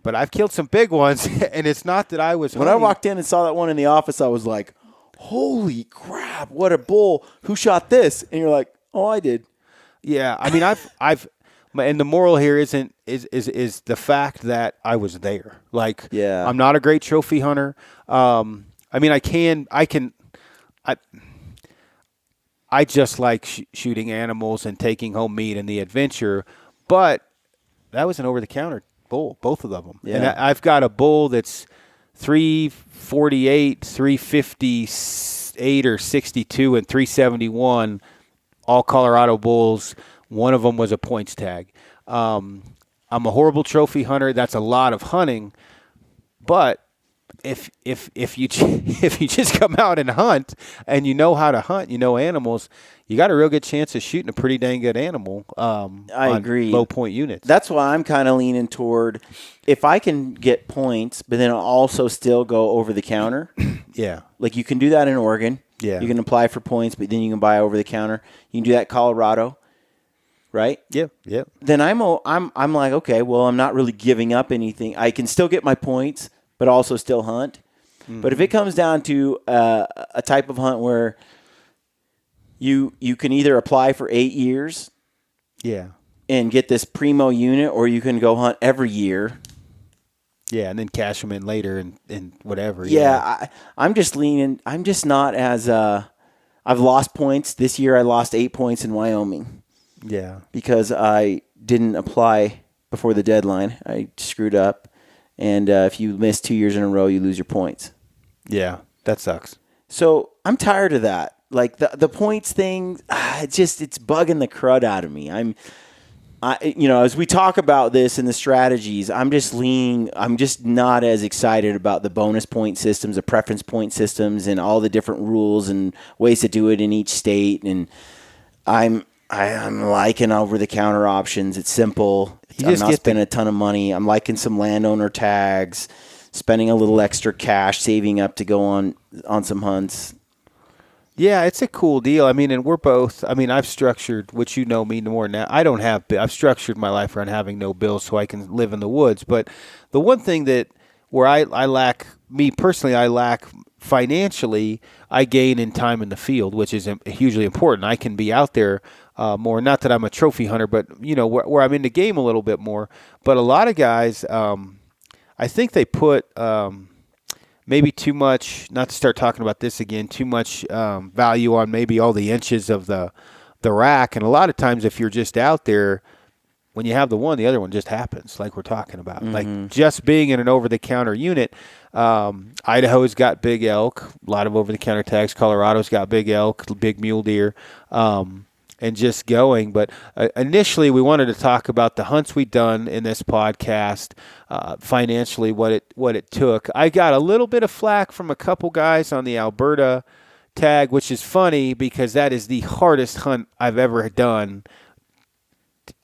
but I've killed some big ones, and it's not that I was. When I hunting. walked in and saw that one in the office, I was like, holy crap, what a bull. Who shot this? And you're like, oh, I did. Yeah, I mean, and the moral here is the fact that I was there. Like, Yeah. I'm not a great trophy hunter. I mean, I just like shooting animals and taking home meat and the adventure, but that was an over-the-counter bull, both of them. Yeah. And I've got a bull that's 348, 358 or 62, and 371, all Colorado bulls. One of them was a points tag. I'm a horrible trophy hunter. That's a lot of hunting, but if you just come out and hunt and you know how to hunt, you know animals, you got a real good chance of shooting a pretty dang good animal. I on agree. Low point units. That's why I'm kind of leaning toward if I can get points, but then also still go over the counter. Yeah. Like you can do that in Oregon. Yeah. You can apply for points, but then you can buy over the counter. You can do that in Colorado, right? Yep. Yep. Then I'm like, okay, well, I'm not really giving up anything. I can still get my points, but also still hunt. Mm-hmm. But if it comes down to a type of hunt where you can either apply for 8 years Yeah. and get this primo unit, or you can go hunt every year. Yeah, and then cash them in later and whatever. Yeah, I'm just leaning. I'm just not as. I've lost points this year. I lost 8 points in Wyoming Yeah. because I didn't apply before the deadline. I screwed up, and if you miss 2 years in a row, you lose your points. Yeah. That sucks. So I'm tired of that. Like the points thing, it's bugging the crud out of me. As we talk about this and the strategies, I'm just not as excited about the bonus point systems, the preference point systems, and all the different rules and ways to do it in each state. And I'm liking over the counter options. It's simple. I'm not spending a ton of money. I'm liking some landowner tags, spending a little extra cash, saving up to go on some hunts. Yeah, it's a cool deal. I mean, and we're both. I mean, I've structured, which you know me more now. I don't have. I've structured my life around having no bills so I can live in the woods. But the one thing that where I lack, me personally, I lack financially, I gain in time in the field, which is hugely important. I can be out there more. Not that I'm a trophy hunter, but where I'm in the game a little bit more. But a lot of guys, I think they put maybe too much. Not to start talking about this again. Too much value on maybe all the inches of the rack, and a lot of times if you're just out there, when you have the other one just happens, like we're talking about. Like just being in an over-the-counter unit. Idaho's got big elk, a lot of over-the-counter tags. Colorado's got big elk, big mule deer, and just going. But initially, we wanted to talk about the hunts we'd done in this podcast, financially, what it took. I got a little bit of flack from a couple guys on the Alberta tag, which is funny because that is the hardest hunt I've ever done.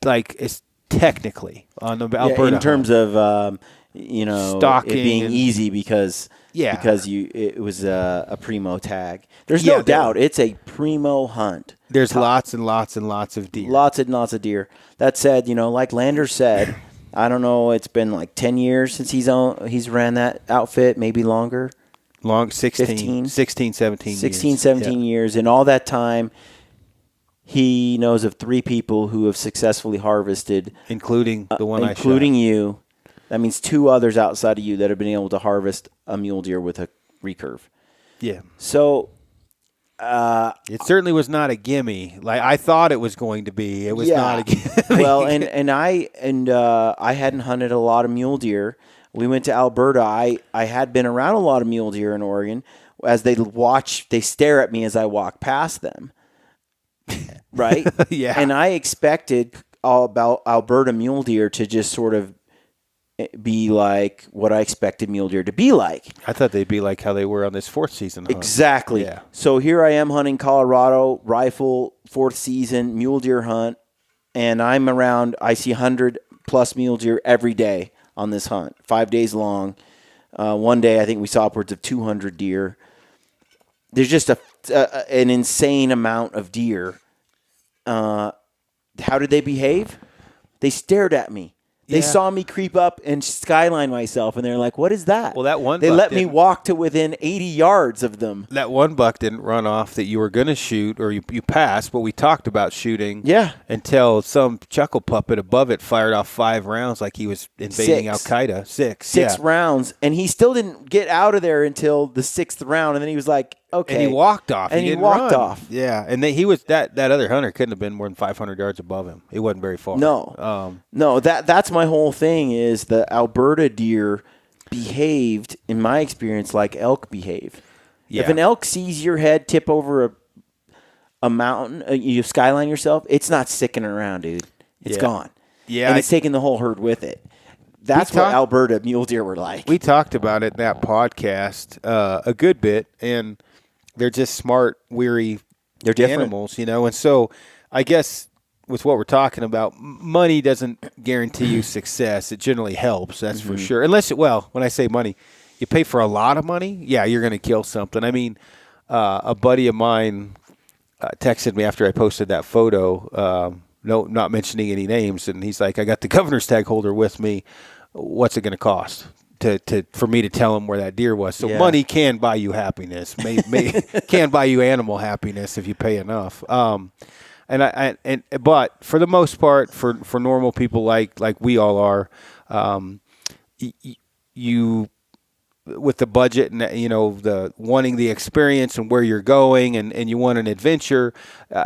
Like, it's technically on the Alberta in terms hunt. of Stalking it being and- easy because it was a primo tag. There's no doubt it's a primo hunt. There's lots and lots and lots of deer. Lots and lots of deer. That said, like Lander said, I don't know, it's been like 10 years since he's ran that outfit, maybe longer. 16, 17 years. 17 years. In all that time, he knows of 3 people who have successfully harvested, including the one including you. That means 2 others outside of you that have been able to harvest a mule deer with a recurve. Yeah. So it certainly was not a gimme. Like I thought it was going to be. It was not a gimme. Well, and I hadn't hunted a lot of mule deer. We went to Alberta. I had been around a lot of mule deer in Oregon. As they stare at me as I walk past them. Right? Yeah. And I expected all about Alberta mule deer to just sort of be like what I expected mule deer to be like. I thought they'd be like how they were on this 4th season hunt. Exactly. Yeah. So here I am hunting Colorado, rifle, 4th season, mule deer hunt, and I see 100 plus mule deer every day on this hunt, 5 days long. One day I think we saw upwards of 200 deer. There's just an insane amount of deer. How did they behave? They stared at me. They saw me creep up and skyline myself, and they're like, "What is that?" Well, that one they buck let me didn't- walk to within 80 yards of them. That one buck didn't run off that you were going to shoot, or you passed, but we talked about shooting. Yeah. Until some chuckle puppet above it fired off 5 rounds like he was invading 6. Al-Qaeda. 6. Six rounds, and he still didn't get out of there until the 6th round, and then he was like, "Okay," And he walked off. And he didn't walked run. off. Yeah, and he was that other hunter couldn't have been more than 500 yards above him. He wasn't very far. No, no. That's my whole thing. Is the Alberta deer behaved, in my experience, like elk behave. Yeah. If an elk sees your head tip over a mountain, you skyline yourself, it's not sticking around, dude. It's Yeah. gone. Yeah, and it's taking the whole herd with it. That's what Alberta mule deer were like. We talked about it in that podcast a good bit, and they're just smart, weary They're different. animals, and so I guess with what we're talking about, money doesn't guarantee you success. It generally helps, that's for sure. Unless, when I say money, you pay for a lot of money, yeah, you're going to kill something. I mean, a buddy of mine texted me after I posted that photo, not mentioning any names, and he's like, "I got the governor's tag holder with me. What's it going to cost for me to tell him where that deer was?" So money can buy you happiness. Can buy you animal happiness if you pay enough. But for the most part, for normal people like we all are, you with the budget and the wanting the experience and where you're going and you want an adventure,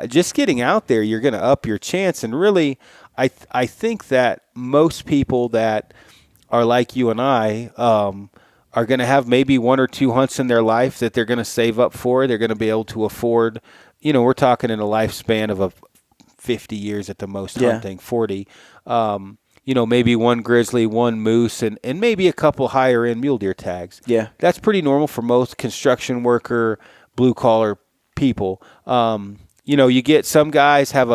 just getting out there, you're going to up your chance. And really, I think that most people that are like you and I are going to have maybe 1 or 2 hunts in their life that they're going to save up for. They're going to be able to afford. We're talking in a lifespan of 50 years at the most hunting, 40. Maybe 1 grizzly, 1 moose, and maybe a couple higher end mule deer tags. Yeah. That's pretty normal for most construction worker, blue collar people. You get some guys have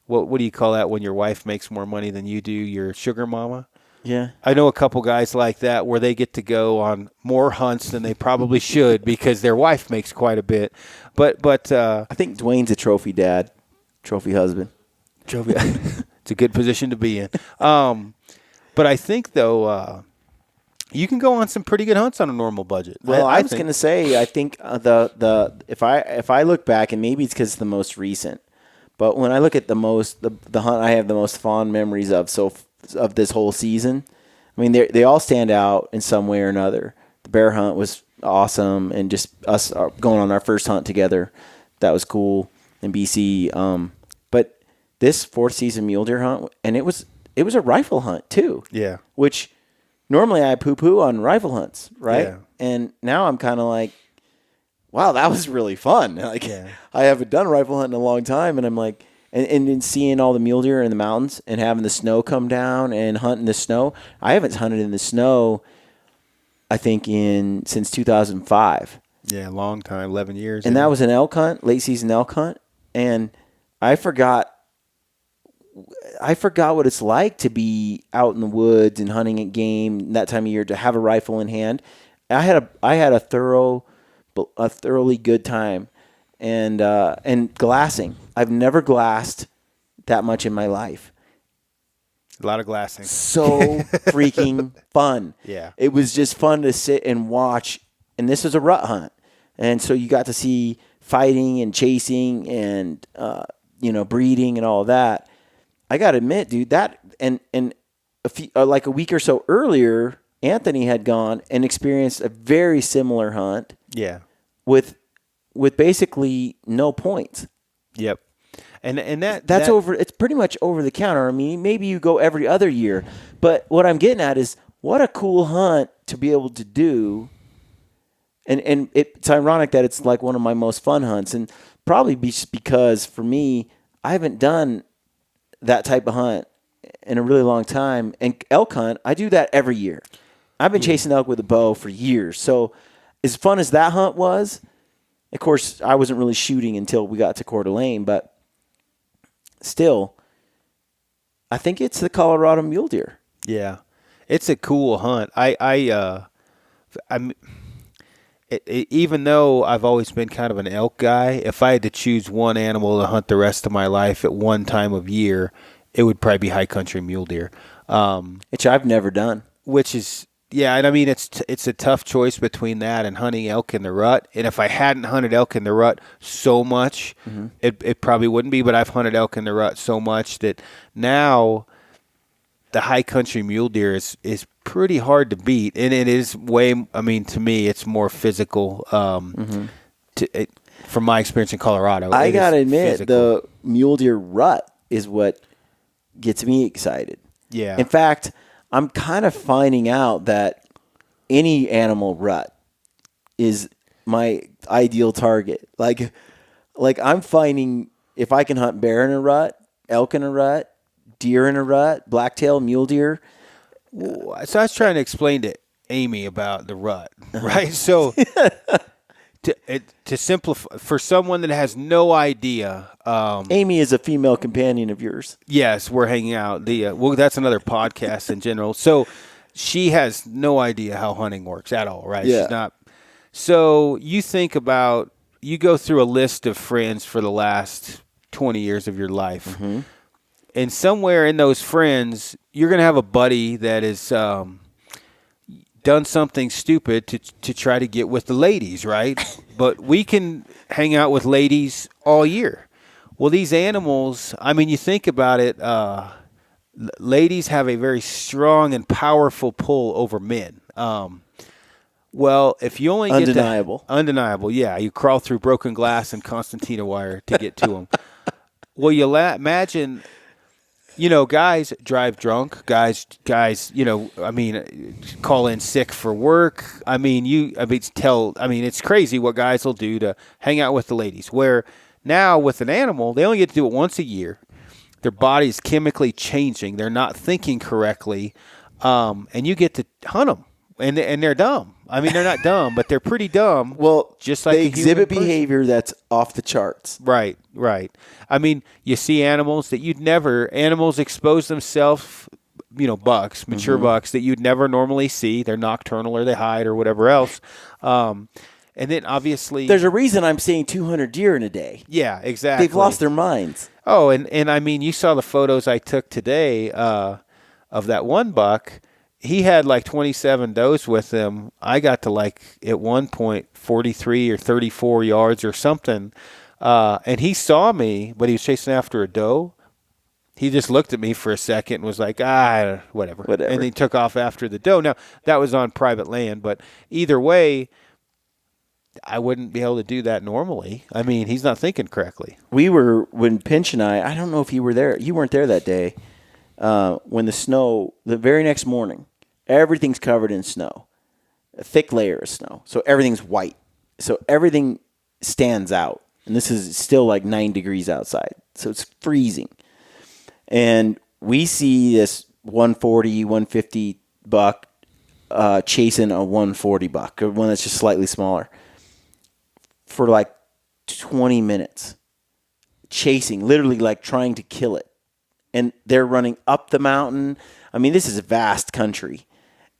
what do you call that when your wife makes more money than you do? Your sugar mama? Yeah. I know a couple guys like that where they get to go on more hunts than they probably should because their wife makes quite a bit. But I think Dwayne's a trophy dad, trophy husband. It's a good position to be in. But I think though, You can go on some pretty good hunts on a normal budget. Well, I was think. going to say, I think if I look back, and maybe it's because it's the most recent, but when I look at the hunt I have the most fond memories of of this whole season, I mean they all stand out in some way or another. The bear hunt was awesome, and just us going on our first hunt together, that was cool in BC. But this fourth season mule deer hunt, and it was a rifle hunt too. Yeah. Which normally I poo-poo on rifle hunts, right? Yeah. And now I'm kind of like, wow, that was really fun. Like, I haven't done a rifle hunt in a long time, and I'm like, and then seeing all the mule deer in the mountains and having the snow come down and hunting the snow. I haven't hunted in the snow, I think, since 2005. Yeah, long time, 11 years. And that was an elk hunt, late season elk hunt, and I forgot what it's like to be out in the woods and hunting at game that time of year, to have a rifle in hand. I had a thoroughly good time, and glassing. I've never glassed that much in my life. a lot of glassing. So freaking fun. Yeah. It was just fun to sit and watch. And this was a rut hunt, and so you got to see fighting and chasing and breeding and all that. I got to admit, dude, that and like a week or so earlier, Anthony had gone and experienced a very similar hunt. Yeah. With basically no points. Yep. And that's over. It's pretty much over the counter. I mean, maybe you go every other year, but what I'm getting at is what a cool hunt to be able to do. And it's ironic that it's like one of my most fun hunts, and probably just because for me, I haven't done that type of hunt in a really long time. And elk hunt, I do that every year. I've been chasing elk with a bow for years. So as fun as that hunt was, of course, I wasn't really shooting until we got to Coeur d'Alene, but still, I think it's the Colorado mule deer. Yeah, it's a cool hunt. Even though I've always been kind of an elk guy, if I had to choose one animal to hunt the rest of my life at one time of year, it would probably be high country mule deer, which I've never done. Which is, yeah, and I mean it's a tough choice between that and hunting elk in the rut. And if I hadn't hunted elk in the rut so much, it probably wouldn't be. But I've hunted elk in the rut so much that now the high country mule deer is pretty hard to beat, and it is to me, it's more physical. From my experience in Colorado, I gotta admit, the mule deer rut is what gets me excited. Yeah. In fact, I'm kind of finding out that any animal rut is my ideal target. Like I'm finding if I can hunt bear in a rut, elk in a rut, deer in a rut, blacktail, mule deer. So I was trying to explain to Amy about the rut, right? So to simplify, for someone that has no idea, Amy is a female companion of yours. Yes, we're hanging out. That's another podcast in general. So she has no idea how hunting works at all, right? Yeah. She's not. So you think about, you go through a list of friends for the last 20 years of your life. Mm-hmm. And somewhere in those friends, you're going to have a buddy that has done something stupid to try to get with the ladies, right? But we can hang out with ladies all year. Well, these animals, I mean, you think about it, ladies have a very strong and powerful pull over men. Well, if you only undeniable. Undeniable, yeah. You crawl through broken glass and concertina wire to get to them. Well, you imagine... guys drive drunk. Guys, call in sick for work. It's crazy what guys will do to hang out with the ladies. Where now with an animal, they only get to do it once a year. Their body's chemically changing. They're not thinking correctly, and you get to hunt them. And they're dumb. I mean, they're not dumb, but they're pretty dumb. Well, just like they exhibit behavior that's off the charts. Right. I mean, you see animals that animals expose themselves, bucks, mature bucks that you'd never normally see. They're nocturnal or they hide or whatever else. And then obviously... There's a reason I'm seeing 200 deer in a day. Yeah, exactly. They've lost their minds. Oh, and I mean, you saw the photos I took today of that one buck. he had like 27 does with him. I got to like at one point 43 or 34 yards or something. And he saw me, but he was chasing after a doe. He just looked at me for a second and was like, whatever. And he took off after the doe. Now, that was on private land, but either way, I wouldn't be able to do that normally. I mean, he's not thinking correctly. When Pinch and I don't know if you were there. You weren't there that day. When the very next morning, everything's covered in snow, a thick layer of snow. So everything's white. So everything stands out. And this is still like 9 degrees outside. So it's freezing. And we see this 140, 150 buck chasing a 140 buck, one that's just slightly smaller, for like 20 minutes. Chasing, literally like trying to kill it. And they're running up the mountain. I mean, this is a vast country.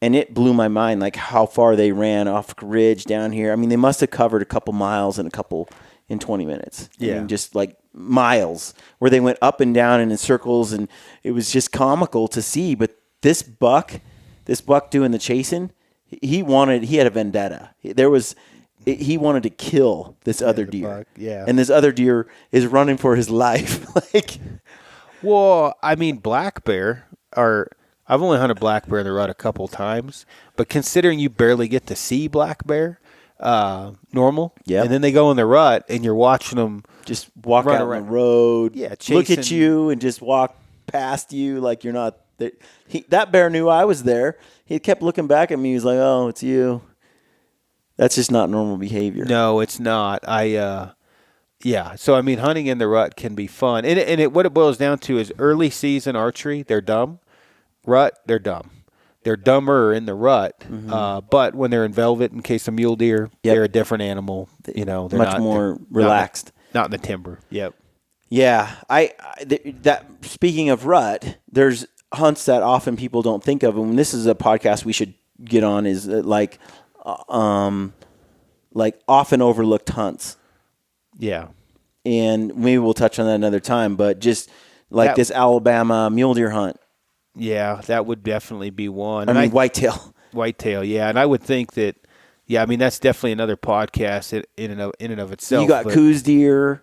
And it blew my mind, like how far they ran off ridge down here. I mean, they must have covered a couple miles in 20 minutes. Yeah. I mean, just like miles where they went up and down and in circles. And it was just comical to see. But this buck doing the chasing, he had a vendetta. He wanted to kill this other deer. Buck, yeah. And this other deer is running for his life. Well, I mean, black bear I've only hunted black bear in the rut a couple times, but considering you barely get to see black bear, normal, yeah, and then they go in the rut and you're watching them just walk out on the road, look at you and just walk past you like you're not there. That bear knew I was there. He kept looking back at me. He was like, "Oh, it's you." That's just not normal behavior. No, it's not. Yeah. So, I mean, hunting in the rut can be fun. And what it boils down to is early season archery, they're dumb. Rut, they're dumb. They're dumber in the rut. Mm-hmm. But when they're in velvet, in case of mule deer, they're a different animal. You know, they're much more relaxed. Not in the timber. Yep. Yeah. Speaking of rut, there's hunts that often people don't think of. And this is a podcast we should get on is like often overlooked hunts. Yeah. And maybe we'll touch on that another time, but just like this Alabama mule deer hunt. Yeah, that would definitely be one. I mean, whitetail. Whitetail, yeah. And I would think that, I mean, that's definitely another podcast in and of itself. You got Coues deer.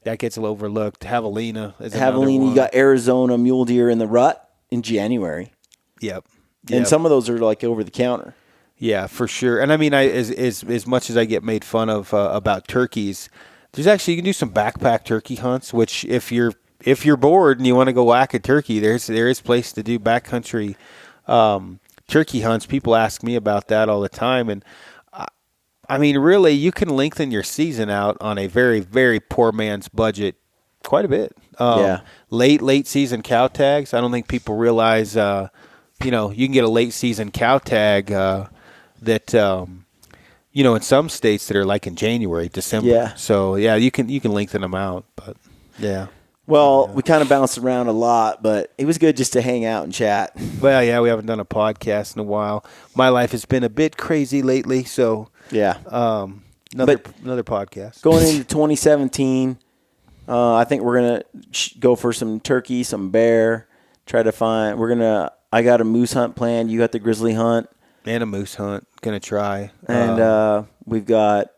That gets a little overlooked. Javelina is another one. You got Arizona mule deer in the rut in January. Yep. And some of those are like over the counter. Yeah, for sure. And I mean, as much as I get made fun of about turkeys, there's actually, you can do some backpack turkey hunts, which if you're bored and you want to go whack a turkey, there is place to do backcountry turkey hunts. People ask me about that all the time. And I mean, really, you can lengthen your season out on a very, very poor man's budget quite a bit. Late season cow tags. I don't think people realize, you can get a late season cow tag that, in some states that are like in January, December. Yeah. So you can lengthen them out, but yeah. Well, we kind of bounced around a lot, but it was good just to hang out and chat. Well, yeah, we haven't done a podcast in a while. My life has been a bit crazy lately, so yeah. Another podcast. Going into 2017, I think we're gonna go for some turkey, some bear. Try to find. I got a moose hunt planned. You got the grizzly hunt and a moose hunt. Gonna try. And we've got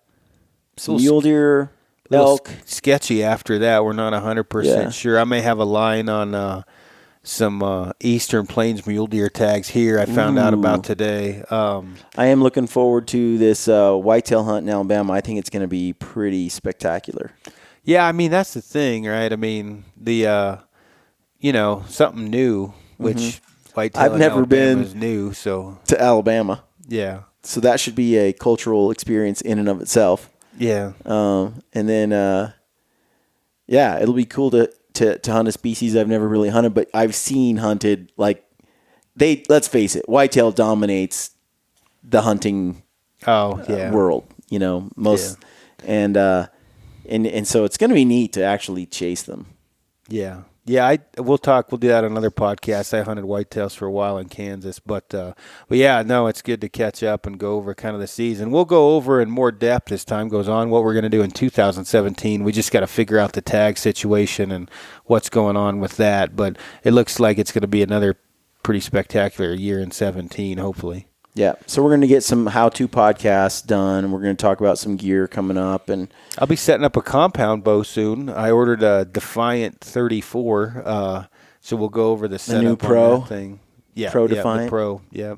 some mule deer. Elk. Sketchy after that. We're not 100% sure. I may have a line on some Eastern Plains mule deer tags here I found out about today. I am looking forward to this whitetail hunt in Alabama. I think it's going to be pretty spectacular. Yeah, I mean, that's the thing, right? I mean, the, something new, which whitetail I've never been is new, so. To Alabama. Yeah. So that should be a cultural experience in and of itself. Yeah. And then, it'll be cool to hunt a species I've never really hunted, but I've seen hunted. Like let's face it, whitetail dominates the hunting world. Most, and so it's going to be neat to actually chase them. Yeah. Yeah, we'll do that on another podcast. I hunted whitetails for a while in Kansas, but yeah, no, it's good to catch up and go over kind of the season. We'll go over in more depth as time goes on what we're going to do in 2017. We just got to figure out the tag situation and what's going on with that, but it looks like it's going to be another pretty spectacular year in 17, hopefully. Yeah. So we're going to get some how-to podcasts done, and we're going to talk about some gear coming up. And I'll be setting up a compound bow soon. I ordered a Defiant 34, so we'll go over the setup new on Pro? that thing. Yeah, Pro yeah, Defiant? the Pro, yeah.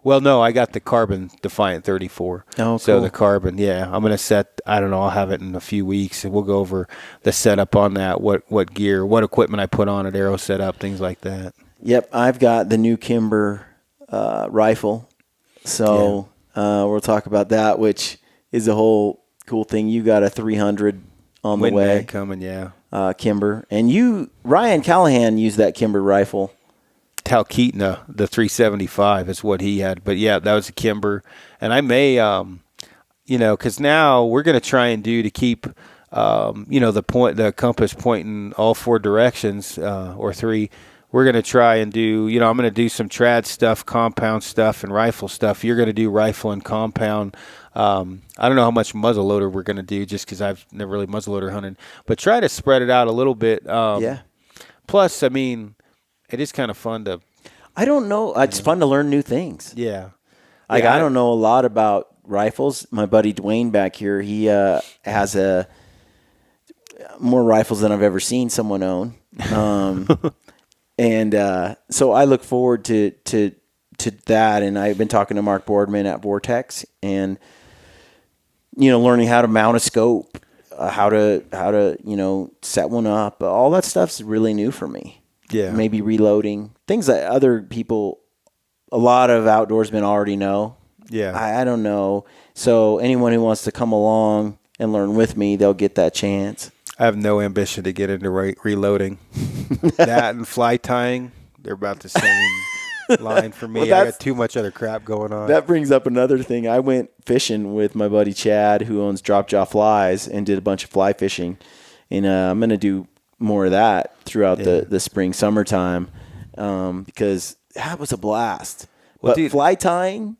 Well, no, I got the Carbon Defiant 34. Oh, So cool. the Carbon, yeah. I'm going to set, I don't know, I'll have it in a few weeks, and we'll go over the setup on that, what gear, what equipment I put on it, arrow setup, things like that. Yep, I've got the new Kimber rifle. So we'll talk about that, which is a whole cool thing. You got a 300 on the Win way, mag coming, yeah. Kimber. And Ryan Callahan used that Kimber rifle. Talkeetna, the 375 is what he had. But yeah, that was a Kimber. And I may, because now we're going to try and do to keep, the compass pointing all four directions or three. We're going to try and do, I'm going to do some trad stuff, compound stuff, and rifle stuff. You're going to do rifle and compound. I don't know how much muzzleloader we're going to do just because I've never really muzzleloader hunted. But try to spread it out a little bit. Yeah. Plus, I mean, it is kind of fun to. I don't know. It's fun to learn new things. Yeah. Like, I don't know a lot about rifles. My buddy Dwayne back here, he has more rifles than I've ever seen someone own. And so I look forward to that. And I've been talking to Mark Boardman at Vortex and, learning how to mount a scope, how to set one up. All that stuff's really new for me. Yeah. Maybe reloading. Things that other people, a lot of outdoorsmen already know. Yeah. I don't know. So anyone who wants to come along and learn with me, they'll get that chance. I have no ambition to get into reloading. That and fly tying, they're about the same line for me. Well, I got too much other crap going on. That brings up another thing. I went fishing with my buddy Chad, who owns Drop Jaw Flies, and did a bunch of fly fishing. And I'm going to do more of that throughout the spring, summertime, because that was a blast. Well, But dude, fly tying,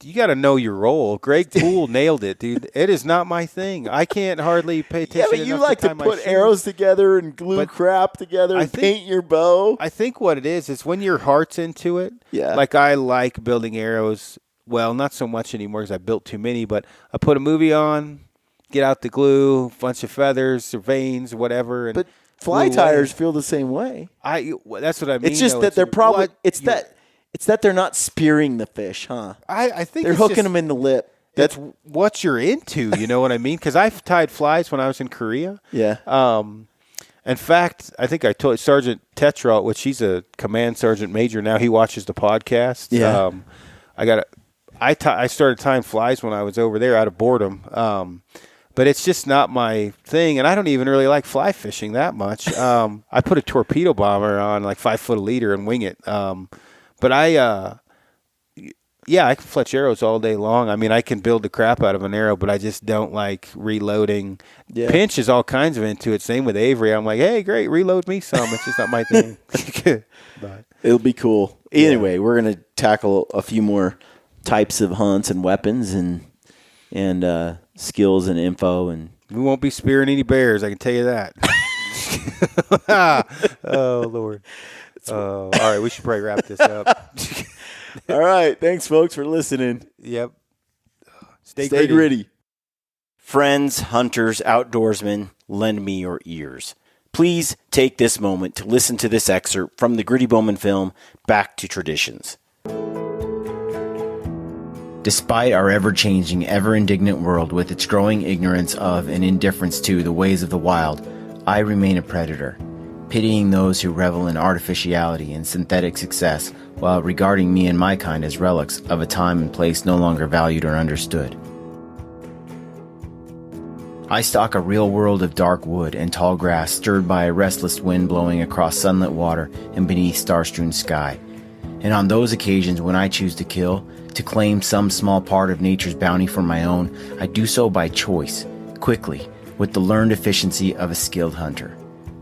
you got to know your role. Greg Poole nailed it, dude. It is not my thing. I can't hardly pay attention. yeah, but you enough like to tie my put shoes. arrows together and glue But crap together I and think- paint your bow. I think what it is when your heart's into it. Yeah. Like I like building arrows. Well, not so much anymore because I built too many, but I put a movie on, get out the glue, bunch of feathers or veins or whatever. And But fly glue tires away. feel the same way. That's what I mean. It's just though. that they're probably what it's you're- that they're not spearing the fish, huh? I think They're it's hooking just- them in the lip. That's what you're into. You know what I mean? Because I've tied flies when I was in Korea. Yeah. In fact, I think I told Sergeant Tetra, which he's a command sergeant major now. He watches the podcast. Yeah. I started tying flies when I was over there out of boredom. But it's just not my thing, and I don't even really like fly fishing that much. I put a torpedo bomber on like 5 foot a leader and wing it. But I can fletch arrows all day long. I mean, I can build the crap out of an arrow, but I just don't like reloading. Yeah. Pinch is all kinds of into it. Same with Avery. I'm like, hey, great, reload me some. It's just not my thing. But, It'll be cool. Anyway, we're going to tackle a few more types of hunts and weapons and skills and info. And we won't be spearing any bears, I can tell you that. Oh, Lord. All right, we should probably wrap this up. all right. Thanks, folks, for listening. Yep. Stay gritty. Friends, hunters, outdoorsmen, lend me your ears. Please take this moment to listen to this excerpt from the Gritty Bowman film, Back to Traditions. Despite our ever-changing, ever-indignant world with its growing ignorance of and indifference to the ways of the wild, I remain a predator, pitying those who revel in artificiality and synthetic success while regarding me and my kind as relics of a time and place no longer valued or understood. I stalk a real world of dark wood and tall grass stirred by a restless wind blowing across sunlit water and beneath star-strewn sky. And on those occasions when I choose to kill, to claim some small part of nature's bounty for my own, I do so by choice, quickly, with the learned efficiency of a skilled hunter.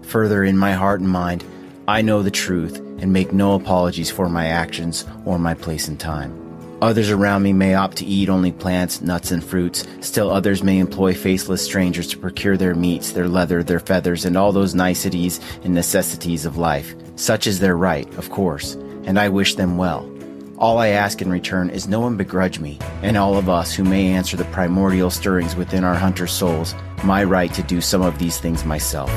Further, in my heart and mind, I know the truth and make no apologies for my actions or my place in time. Others around me may opt to eat only plants, nuts, and fruits. Still others may employ faceless strangers to procure their meats, their leather, their feathers, and all those niceties and necessities of life. Such is their right, of course. and I wish them well. All I ask in return is no one begrudge me, and all of us who may answer the primordial stirrings within our hunter souls, my right to do some of these things myself.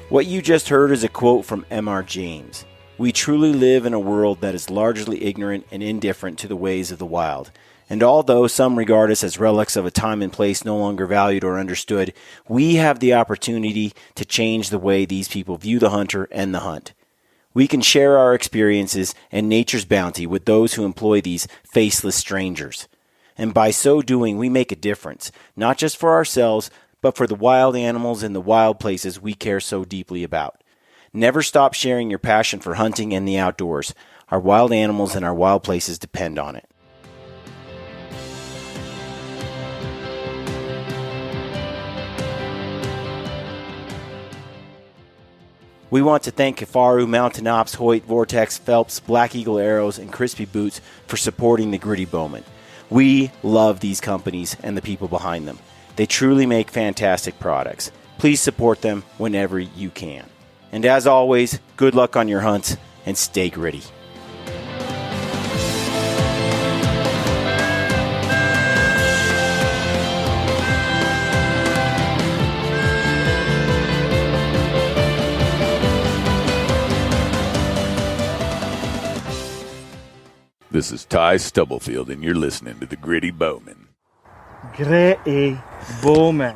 What you just heard is a quote from M.R. James. We truly live in a world that is largely ignorant and indifferent to the ways of the wild. And although some regard us as relics of a time and place no longer valued or understood, we have the opportunity to change the way these people view the hunter and the hunt. We can share our experiences and nature's bounty with those who employ these faceless strangers. And by so doing, we make a difference, not just for ourselves, but for the wild animals and the wild places we care so deeply about. Never stop sharing your passion for hunting and the outdoors. Our wild animals and our wild places depend on it. We want to thank Kifaru, Mountain Ops, Hoyt, Vortex, Phelps, Black Eagle Arrows, and Crispy Boots for supporting the Gritty Bowman. We love these companies and the people behind them. They truly make fantastic products. Please support them whenever you can. And as always, good luck on your hunts and stay gritty. This is Ty Stubblefield, and you're listening to the Gritty Bowman. Gritty Bowman.